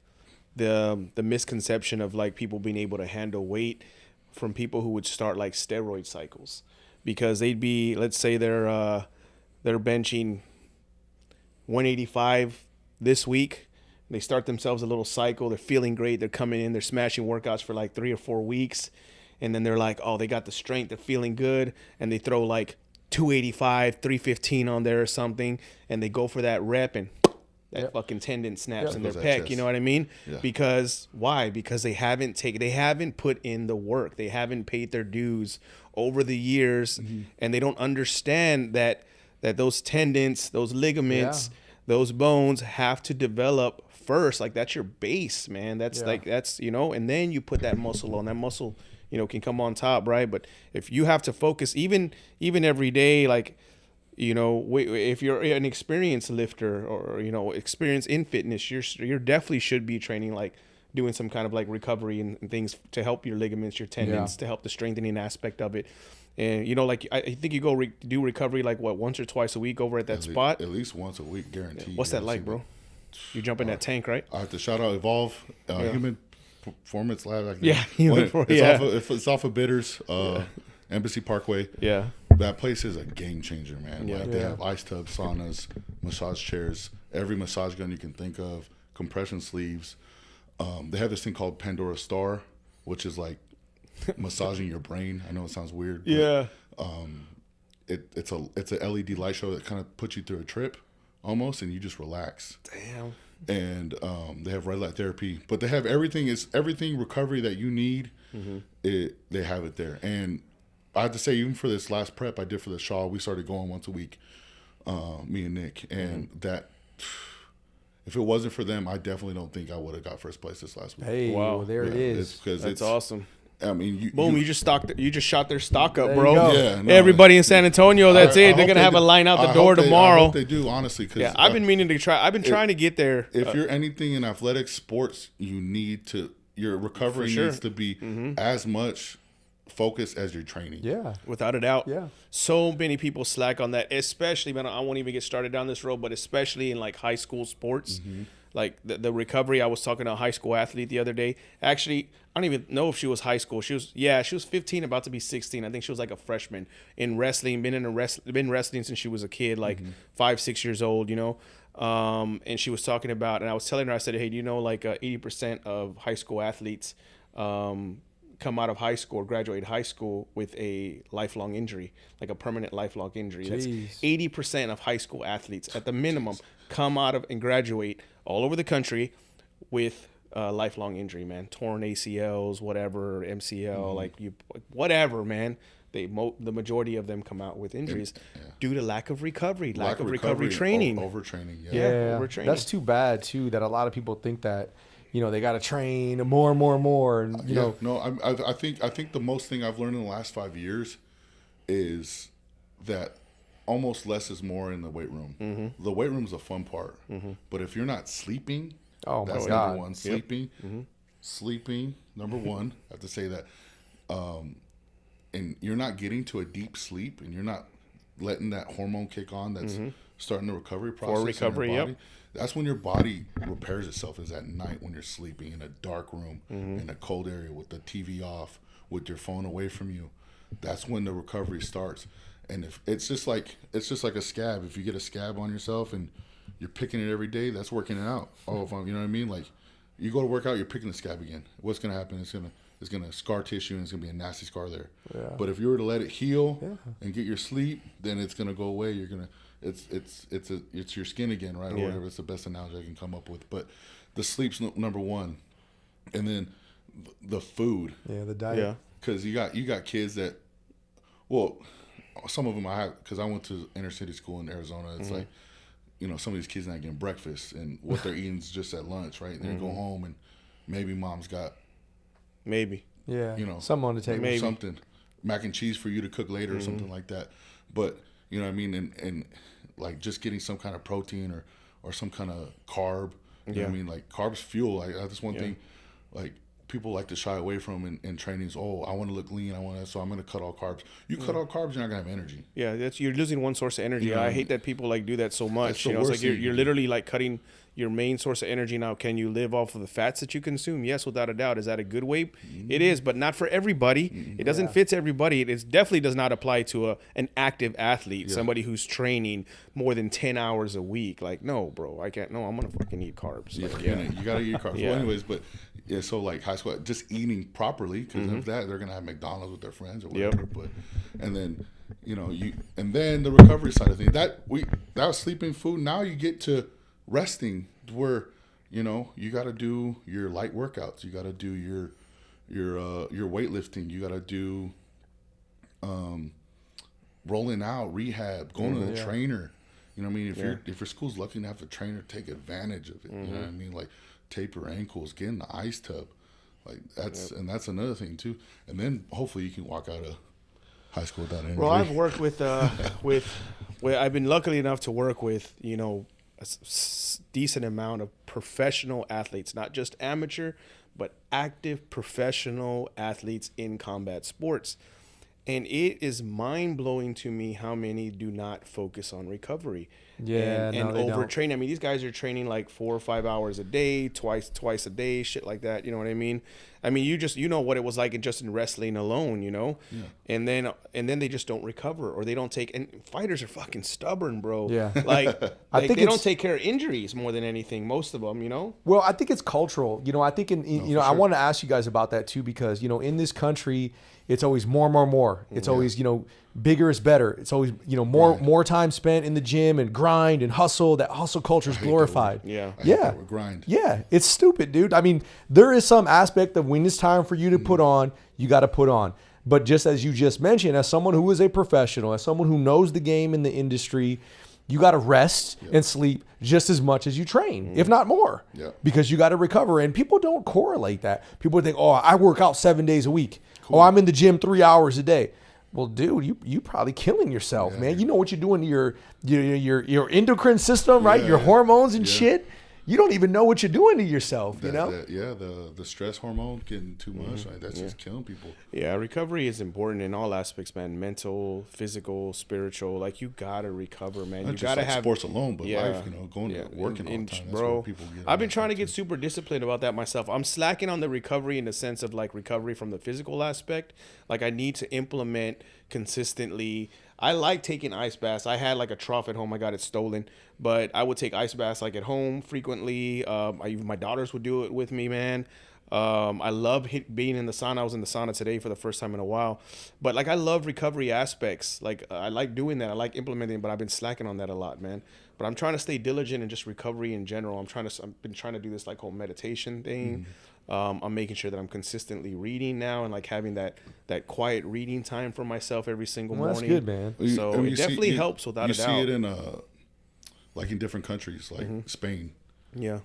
the misconception of like people being able to handle weight from people who would start like steroid cycles because they'd be, let's say they're benching 185 this week. They start themselves a little cycle. They're feeling great. They're coming in. They're smashing workouts for like 3 or 4 weeks. And then they're like, oh, they got the strength. They're feeling good. And they throw like 285, 315 on there or something. And they go for that rep and that fucking tendon snaps in their Goes that pec. chest. You know what I mean? Yeah. Because why? Because they haven't put in the work. They haven't paid their dues over the years. And they don't understand that those tendons, those ligaments, those bones have to develop first. Like that's your base, man. That's and then you put that muscle on. That muscle, can come on top, right? But if you have to focus even every day, like, if you're an experienced lifter or, experienced in fitness, you're definitely should be training, like doing some kind of like recovery and things to help your ligaments, your tendons, to help the strengthening aspect of it. And, like, I think you go do recovery, like what, once or twice a week over at that spot? At least once a week, guaranteed. What's that like, bro? You jump in that tank, right? I have to shout out Evolve, Human Performance Lab. It's off of Bitters, Embassy Parkway. Yeah. That place is a game changer, man. Yeah. Like they have ice tubs, saunas, massage chairs, every massage gun you can think of, compression sleeves. They have this thing called Pandora Star, which is like massaging your brain. I know it sounds weird. But, Yeah. it's a LED light show that kind of puts you through a trip almost, and you just relax. Damn. And they have red light therapy, but they have everything. It's everything recovery that you need. They have it there. And I have to say, even for this last prep I did for the Shaw, we started going once a week, me and Nick, and that. If it wasn't for them, I definitely don't think I would have got first place this last week. Hey, Wow. well, there it is. That's awesome. I mean, Boom! You just shot their stock up, There bro. you go. Yeah, no, Everybody in San Antonio, that's it. I They're hope gonna have do. a line out the I door hope tomorrow. I hope they do, honestly. Cause, Yeah, I've been meaning to try. I've been trying to get there. If you're anything in athletic sports, you need to. Your recovery sure. needs to be as much focused as your training. Yeah. Without a doubt. Yeah. So many people slack on that, especially, man, I won't even get started down this road, but especially in like high school sports. Like the recovery. I was talking to a high school athlete the other day. Actually, I don't even know if she was high school. She was 15, about to be 16. I think she was like a freshman in wrestling, been wrestling since she was a kid, like 5-6 years old, and she was talking about, and I was telling her, I said, hey, like 80% of high school athletes come out of high school or graduate high school with a lifelong injury, like a permanent lifelong injury. Jeez. That's 80% of high school athletes at the minimum come out of and graduate all over the country with lifelong injury, man. Torn ACLs, whatever, MCL, whatever, man. The majority of them come out with injuries due to lack of recovery, lack of recovery training. Overtraining, Yeah. overtraining. That's too bad too. That a lot of people think that they got to train more, and No, I think the most thing I've learned in the last 5 years is that almost less is more in the weight room. The weight room is a fun part, but if you're not sleeping, Oh, my that's God. number one. Sleeping, number one. I have to say that, and you're not getting to a deep sleep, and you're not letting that hormone kick on. That's starting the recovery process. For recovery, in your body. That's when your body repairs itself. Is at night when you're sleeping in a dark room, in a cold area with the TV off, with your phone away from you. That's when the recovery starts. And if it's just like a scab. If you get a scab on yourself and you're picking it every day, that's working it out. You know what I mean? Like you go to work out, you're picking the scab again. What's gonna happen? It's gonna scar tissue and it's gonna be a nasty scar there. Yeah. But if you were to let it heal and get your sleep, then it's gonna go away. It's your skin again, right? Or whatever. It's the best analogy I can come up with. But the sleep's number one, and then the food. Yeah, the diet. Yeah. Because you got kids that, well, some of them I have, because I went to inner city school in Arizona. It's like some of these kids not getting breakfast and what they're eating is just at lunch, right? And they go home and maybe mom's got something on the table, something mac and cheese for you to cook later or something like that. But you know what I mean, and like just getting some kind of protein or some kind of carb. You know what I mean, like carbs fuel. Like that's one thing, like people like to shy away from in trainings. Oh, I want to look lean. So I'm going to cut all carbs. You cut all carbs, you're not going to have energy. Yeah, you're losing one source of energy. I hate that people like do that so much. It's like you're literally like cutting your main source of energy. Now, can you live off of the fats that you consume? Yes, without a doubt. Is that a good way? It is, but not for everybody. It doesn't fit everybody. It definitely does not apply to an active athlete, somebody who's training more than 10 hours a week. Like, no, bro, I can't. No, I'm going to fucking eat carbs. You got to eat carbs. Well, anyways, but so like high school, just eating properly, because of that, they're going to have McDonald's with their friends or whatever. But, and then, and then the recovery side of things, that was sleeping, food. Now you get to resting, where you got to do your light workouts, you got to do your weightlifting, you got to do rolling out, rehab, going to the trainer. You know what I mean? If your school's lucky to have a trainer, take advantage of it. You know what I mean? Like tape your ankles, get in the ice tub, like that's and that's another thing too. And then hopefully you can walk out of high school without injury. Well, I've worked with I've been lucky enough to work with a decent amount of professional athletes, not just amateur, but active professional athletes in combat sports. And it is mind-blowing to me how many do not focus on recovery and overtrain. I mean, these guys are training like 4 or 5 hours a day, twice a day, shit like that. You know what I mean? I mean, you know what it was like in wrestling alone, Yeah. And then they just don't recover, or they don't take. And fighters are fucking stubborn, bro. Yeah. Like they don't take care of injuries more than anything. Most of them, Well, I think it's cultural. I think I want to ask you guys about that too, because in this country, it's always more. It's always, bigger is better. It's always, more time spent in the gym and grind and hustle. That hustle culture is glorified. Grind. Yeah. It's stupid, dude. I mean, there is some aspect of when it's time for you to put on, you got to put on. But just as you just mentioned, as someone who is a professional, as someone who knows the game in the industry, you got to rest and sleep just as much as you train, if not more, because you got to recover. And people don't correlate that. People think, oh, I work out 7 days a week. Cool. Oh, I'm in the gym 3 hours a day. Well, dude, you probably killing yourself, man. You know what you're doing to your endocrine system, right? Your hormones and shit. You don't even know what you're doing to yourself, the stress hormone getting too much, right? That's just killing people. Yeah, recovery is important in all aspects, man. Mental, physical, spiritual. Like, you gotta recover, man. Not you gotta have sports alone, but life, going to working all the time. That's bro, where people get I've been trying to get super disciplined about that myself. I'm slacking on the recovery in the sense of like recovery from the physical aspect. Like, I need to implement consistently. I like taking ice baths. I had like a trough at home. I got it stolen, but I would take ice baths like at home frequently. My daughters would do it with me, man. I love being in the sauna. I was in the sauna today for the first time in a while, but like, I love recovery aspects. Like, I like doing that. I like implementing, but I've been slacking on that a lot, man. But I'm trying to stay diligent in just recovery in general. I've been trying to do this like whole meditation thing. I'm making sure that I'm consistently reading now and like having that quiet reading time for myself every single morning. That's good, man. So it definitely helps without a doubt. You see it in like in different countries, like Spain. Yeah.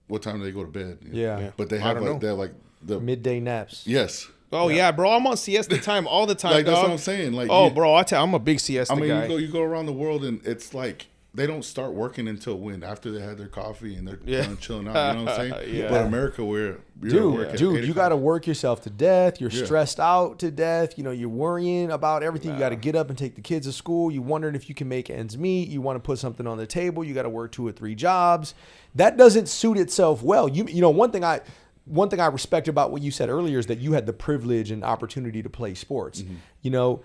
What time do they go to bed? But they have the midday naps. Yes. Oh yeah, bro, I'm on siesta time all the time. Like, that's dog. what I'm saying. Like, bro, I'm a big siesta guy. You go around the world and it's like they don't start working until when? After they had their coffee and they're done chilling out. You know what I'm saying? But America, where dude, you got to work yourself to death. You're stressed out to death. You're worrying about everything. You got to get up and take the kids to school. You wondering if you can make ends meet. You want to put something on the table. You got to work 2 or 3 jobs. That doesn't suit itself well. One thing I respect about what you said earlier is that you had the privilege and opportunity to play sports. A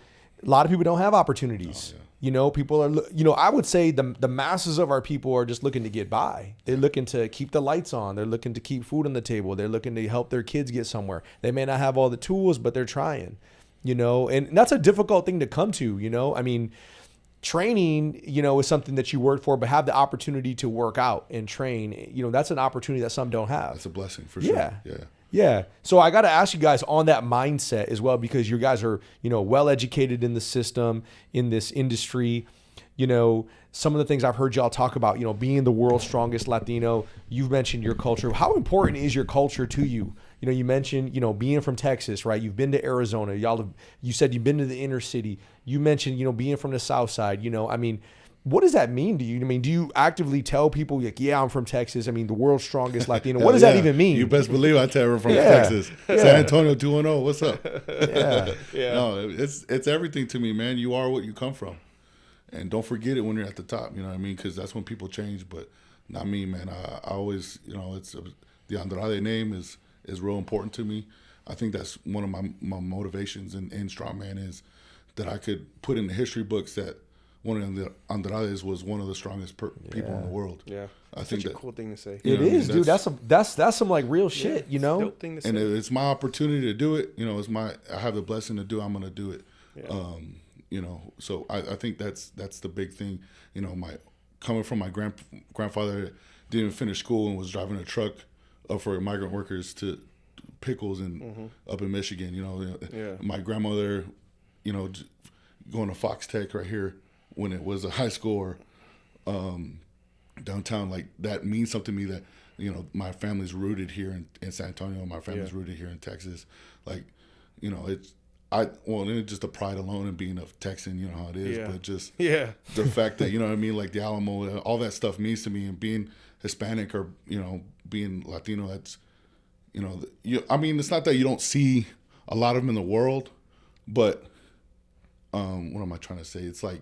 lot of people don't have opportunities. People are, I would say the masses of our people are just looking to get by. They're looking to keep the lights on. They're looking to keep food on the table. They're looking to help their kids get somewhere. They may not have all the tools, but they're trying, and that's a difficult thing to come to, I mean, training, is something that you work for, but have the opportunity to work out and train, that's an opportunity that some don't have. That's a blessing for sure. Yeah. So I got to ask you guys on that mindset as well, because you guys are, well educated in the system, in this industry. you know, some of the things I've heard y'all talk about, you know, being the world's strongest Latino. You've mentioned your culture. How important is your culture to you? You know, you mentioned, you know, being from Texas, right? You've been to Arizona. You said you've been to the inner city. You mentioned, you know, being from the South Side. You know, I mean, what does that mean to you? I mean, do you actively tell people, like, yeah, I'm from Texas? I mean, the world's strongest Latino. What does that even mean? You best believe I tell everyone from Texas. San Antonio 210, what's up? Yeah. No, it's everything to me, man. You are what you come from. And don't forget it when you're at the top, you know what I mean? Because that's when people change, but not me, man. I always, you know, it's the Andrade name is real important to me. I think that's one of my motivations in strongman is that I could put in the history books that one of the Andrades was one of the strongest people in the world. Yeah, I think such a cool thing to say. It is, dude. That's some like real shit, you know. Dope thing to say. And it's my opportunity to do it. You know, I have the blessing to do. I'm gonna do it. Yeah. You know, so I think that's the big thing. You know, coming from my grandfather that didn't even finish school and was driving a truck up for migrant workers to pickles and up in Michigan. You know, my grandmother, you know, going to Fox Tech right here when it was a high school or downtown, like that means something to me that, you know, my family's rooted here in San Antonio, my family's rooted here in Texas. Like, you know, it's just the pride alone in being a Texan, you know how it is, but just the fact that, you know what I mean, like the Alamo, all that stuff means to me, and being Hispanic or, you know, being Latino, that's, you know, I mean, it's not that you don't see a lot of them in the world, but what am I trying to say? It's like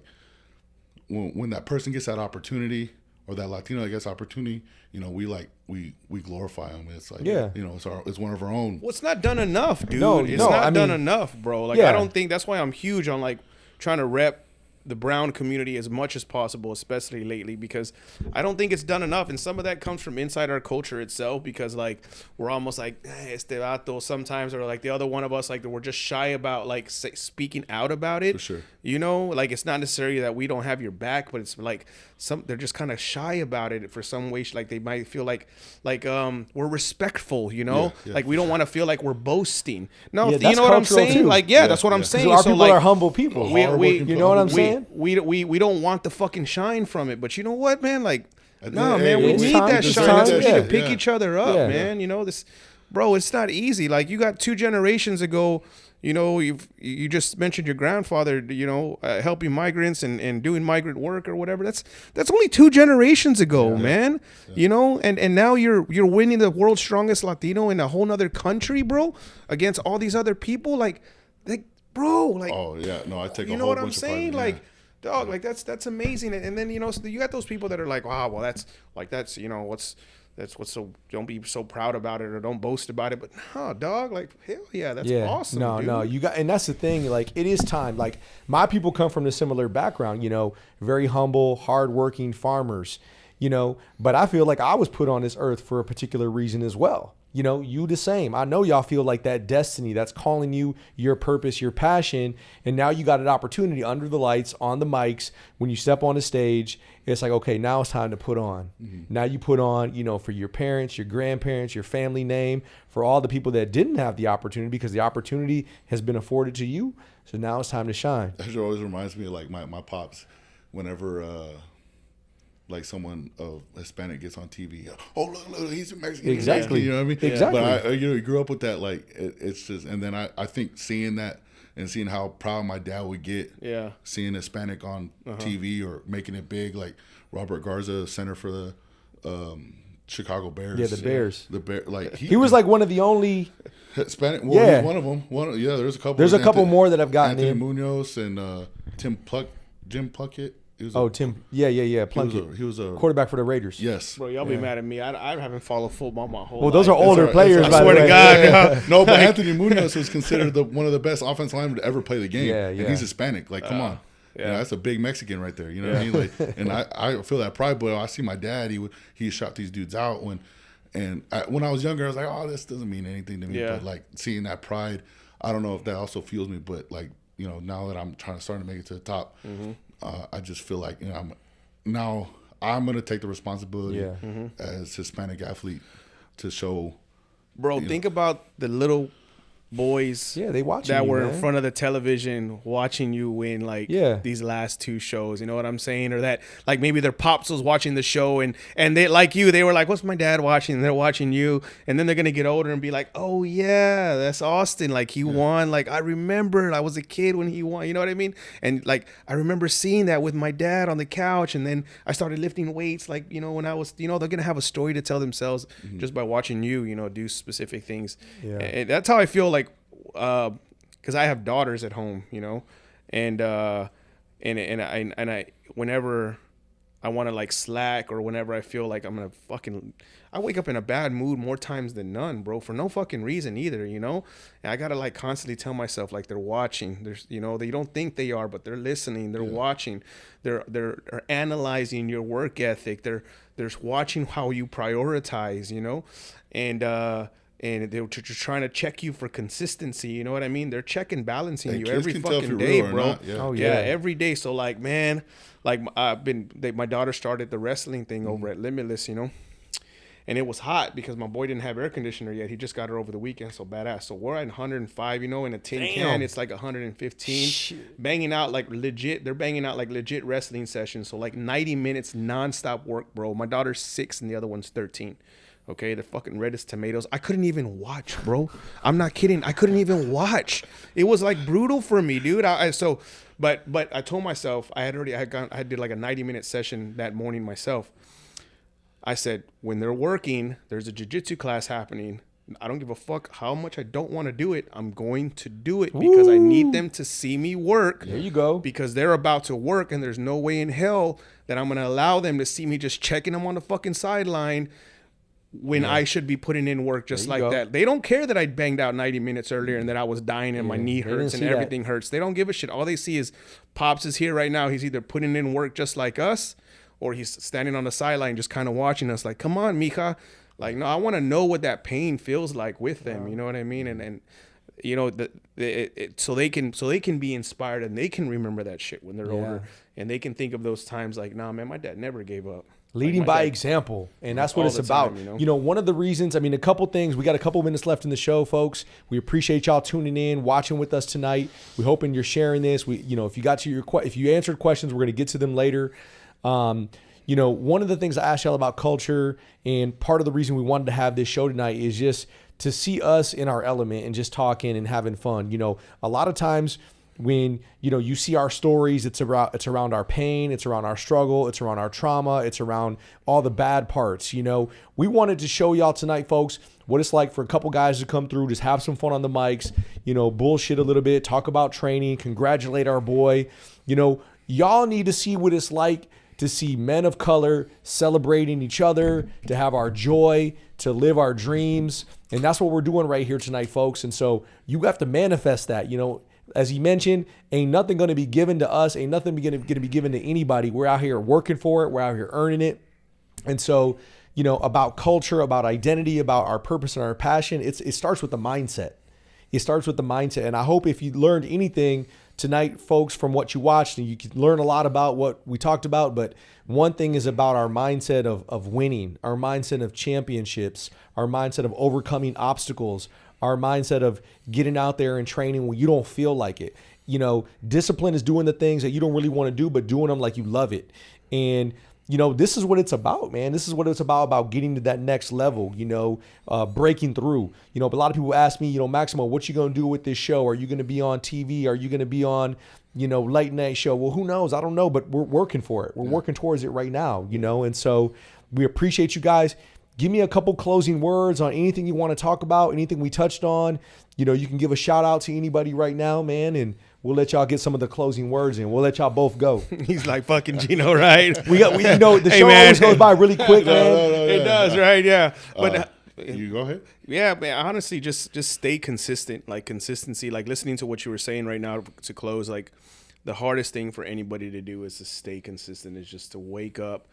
when that person gets that opportunity, or that Latino that gets opportunity, you know, we glorify them. It's like, you know, it's one of our own. Well, it's not done enough, dude. It's not not done enough, bro. Like, I don't think, that's why I'm huge on like trying to rep the brown community as much as possible, especially lately, because I don't think it's done enough. And some of that comes from inside our culture itself, because like we're almost like, hey, este vato sometimes, or like the other one of us, like we're just shy about like speaking out about it. For sure. You know, like it's not necessarily that we don't have your back, but it's like they're just kind of shy about it for some way. Like they might feel like we're respectful, you know, like we don't want to feel like we're boasting. No, you know what I'm saying? Too. Like, that's what I'm saying. Our so people like, are humble people. You know what I'm saying? We don't want the fucking shine from it, but you know what, man? Like, no, hey, man, we need that shine. We need to pick each other up, man. You know this, bro. It's not easy. Like, you got 2 generations ago. You know, you just mentioned your grandfather, you know, helping migrants and doing migrant work or whatever. That's only 2 generations ago, man. Yeah. You know, and now you're winning the world's strongest Latino in a whole nother country, bro, against all these other people. Like, bro, like. Oh yeah, no, I take. You know what I'm saying? Like, dog, like that's amazing. And then, you know, so you got those people that are like, wow, well that's you know what's so, don't be so proud about it or don't boast about it. But no, dog, like, hell yeah, that's awesome. No, you got, and that's the thing. Like, it is time. Like, my people come from a similar background. You know, very humble, hardworking farmers. You know, but I feel like I was put on this earth for a particular reason as well. You know, you the same. I know y'all feel like that destiny that's calling you, your purpose, your passion. And now you got an opportunity under the lights, on the mics. When you step on the stage, it's like, okay, now it's time to put on. Mm-hmm. Now you put on, you know, for your parents, your grandparents, your family name, for all the people that didn't have the opportunity, because the opportunity has been afforded to you. So now it's time to shine. That always reminds me of like my pops, whenever like someone of Hispanic gets on TV. Oh, look, he's a Mexican. Exactly. You know what I mean? Exactly. But I you grew up with that. Like, it's just, and then I think seeing that and seeing how proud my dad would get. Yeah. Seeing Hispanic on TV or making it big, like Robert Garza, center for the Chicago Bears. Yeah, the Bears. The Bear, like he was like one of the only Hispanic. Well, he's one of them. There's a couple. There's a couple more that I've gotten Anthony in. Munoz and Jim Plunkett. Tim. Yeah. Plunkett. He was a quarterback for the Raiders. Yes. Bro, y'all be mad at me. I haven't followed football my whole life. Well, those are older players, I swear to God. No, but Anthony Munoz was considered one of the best offensive linemen to ever play the game. Yeah. And he's Hispanic. Like, come on. Yeah. You know, that's a big Mexican right there. You know what I mean? Like, and I feel that pride. But I see my dad. He shot these dudes out when I was younger. I was like, oh, this doesn't mean anything to me. Yeah. But like seeing that pride, I don't know if that also fuels me. But like, you know, now that I'm starting to make it to the top, I just feel like, you know, I'm going to take the responsibility as Hispanic athlete to show. Bro, think about the little boys they watching that you, were man. in front of the television watching you win these last 2 shows, you know what I'm saying? Or that like maybe their pops was watching the show and they like you, they were like, what's my dad watching? And they're watching you, and then they're gonna get older and be like, oh yeah, that's Austin, like he won, like I remember I was a kid when he won, you know what I mean? And like I remember seeing that with my dad on the couch, and then I started lifting weights, like, you know, when I was, you know, they're gonna have a story to tell themselves just by watching you, you know, do specific things. And that's how I feel like, because I have daughters at home, you know, and I whenever I want to like slack, or whenever I feel like I'm gonna I wake up in a bad mood more times than none, bro, for no fucking reason either, you know. And I gotta like constantly tell myself like they're watching. There's, you know, they don't think they are, but they're listening. They're watching. They're analyzing your work ethic. They're watching how you prioritize, you know, and they're trying to check you for consistency. You know what I mean? They're checking, balancing you every fucking day, bro. Every day. So like, man, like my daughter started the wrestling thing over at Limitless, you know, and it was hot because my boy didn't have air conditioner yet. He just got her over the weekend, so badass. So we're at 105, you know, in a tin can, it's like 115, banging out like legit. They're banging out like legit wrestling sessions. So like 90 minutes nonstop work, bro. My daughter's 6 and the other one's 13. Okay, they're fucking red as tomatoes. I couldn't even watch, bro. I'm not kidding. I couldn't even watch. It was like brutal for me, dude. But I told myself I did like a 90-minute session that morning myself. I said, when they're working, there's a jiu-jitsu class happening. I don't give a fuck how much I don't want to do it. I'm going to do it because I need them to see me work. There you go. Because they're about to work, and there's no way in hell that I'm going to allow them to see me just checking them on the fucking sideline when I should be putting in work just like that. They don't care that I banged out 90 minutes earlier and that I was dying and my knee hurts and everything hurts. They don't give a shit. All they see is Pops is here right now. He's either putting in work just like us, or he's standing on the sideline just kind of watching us like, come on, mija. Like, no, I want to know what that pain feels like with them. You know what I mean? And you know, so they can be inspired, and they can remember that shit when they're older, and they can think of those times like, nah, man, my dad never gave up. Leading by example, and that's what it's about. You know, one of the reasons, I mean, a couple things. We got a couple minutes left in the show, folks. We appreciate y'all tuning in, watching with us tonight. We're hoping you're sharing this. You know, if you answered questions, we're going to get to them later. You know, one of the things I asked y'all about culture, and part of the reason we wanted to have this show tonight is just to see us in our element and just talking and having fun. You know, a lot of times when, you know, you see our stories, it's around our pain, it's around our struggle, it's around our trauma, it's around all the bad parts. You know, we wanted to show y'all tonight, folks, what it's like for a couple guys to come through, just have some fun on the mics, you know, bullshit a little bit, talk about training, congratulate our boy. You know, y'all need to see what it's like to see men of color celebrating each other, to have our joy, to live our dreams. And that's what we're doing right here tonight, folks. And so you have to manifest that. You know, as he mentioned, ain't nothing going to be given to us. Ain't nothing going to be given to anybody. We're out here working for it. We're out here earning it. And so, you know, about culture, about identity, about our purpose and our passion, it starts with the mindset. It starts with the mindset. And I hope if you learned anything tonight, folks, from what you watched, and you can learn a lot about what we talked about, but one thing is about our mindset of winning, our mindset of championships, our mindset of overcoming obstacles, our mindset of getting out there and training when you don't feel like it. You know, discipline is doing the things that you don't really want to do, but doing them like you love it. And, you know, this is what it's about, man. This is what it's about getting to that next level, you know, breaking through. You know, but a lot of people ask me, you know, Maximo, what you going to do with this show? Are you going to be on TV? Are you going to be on, you know, late night show? Well, who knows? I don't know, but we're working for it. We're working towards it right now, you know, and so we appreciate you guys. Give me a couple closing words on anything you want to talk about, anything we touched on. You know, you can give a shout out to anybody right now, man, and we'll let y'all get some of the closing words in. We'll let y'all both go. He's like fucking Gino, right? You know, the show always goes by really quick, man. It does, right? Yeah. But you go ahead. Yeah, man. Honestly, just stay consistent. Like consistency. Like listening to what you were saying right now to close. Like the hardest thing for anybody to do is to stay consistent. Is just to wake up,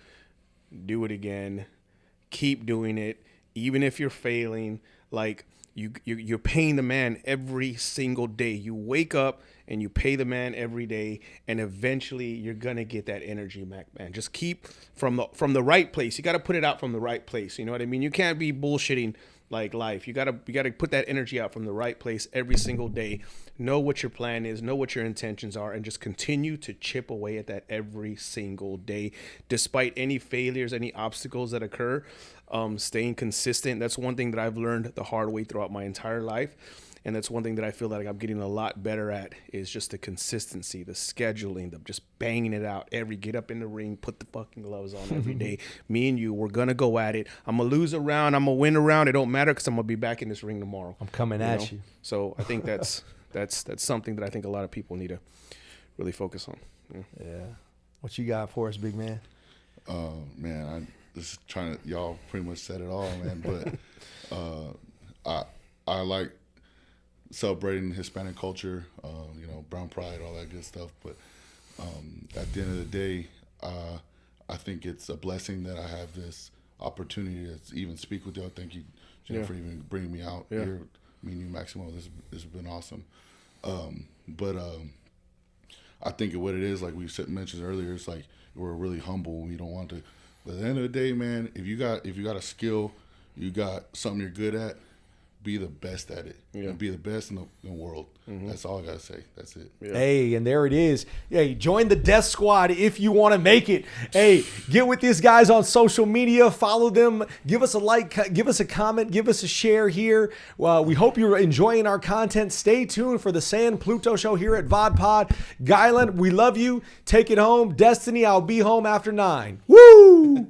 do it again, keep doing it, even if you're failing. Like you're paying the man every single day. You wake up and you pay the man every day, and eventually you're gonna get that energy back, man. Just keep from the right place. You got to put it out from the right place. You know what I mean? You can't be bullshitting like life. You gotta put that energy out from the right place every single day. Know what your plan is, know what your intentions are, and just continue to chip away at that every single day, despite any failures, any obstacles that occur. Staying consistent. That's one thing that I've learned the hard way throughout my entire life. And that's one thing that I feel like I'm getting a lot better at, is just the consistency, the scheduling, the just banging it out get up in the ring, put the fucking gloves on every day. Me and you, we're going to go at it. I'm going to lose a round. I'm going to win a round. It don't matter because I'm going to be back in this ring tomorrow. I'm coming at you. So I think that's something that I think a lot of people need to really focus on. Yeah. What you got for us, big man? Man, I just trying to, y'all pretty much said it all, man. But I like celebrating Hispanic culture, brown pride, all that good stuff. But at the end of the day, I think it's a blessing that I have this opportunity to even speak with y'all. Thank you, Gino, for even bringing me out here. Me and you, Maximo, this has been awesome. But I think what it is, like we mentioned earlier, it's like we're really humble and we don't want to. But at the end of the day, man, if you got a skill, you got something you're good at, be the best at it. And be the best in the world. That's all I gotta say. That's it. Hey, and there it is. Hey, join the Death Squad if you want to make it. Hey, get with these guys on social media. Follow them. Give us a like. Give us a comment. Give us a share here. We hope you're enjoying our content. Stay tuned for the San Pluto Show here at VodPod. Guyland, we love you. Take it home. Destiny, I'll be home after 9. Woo!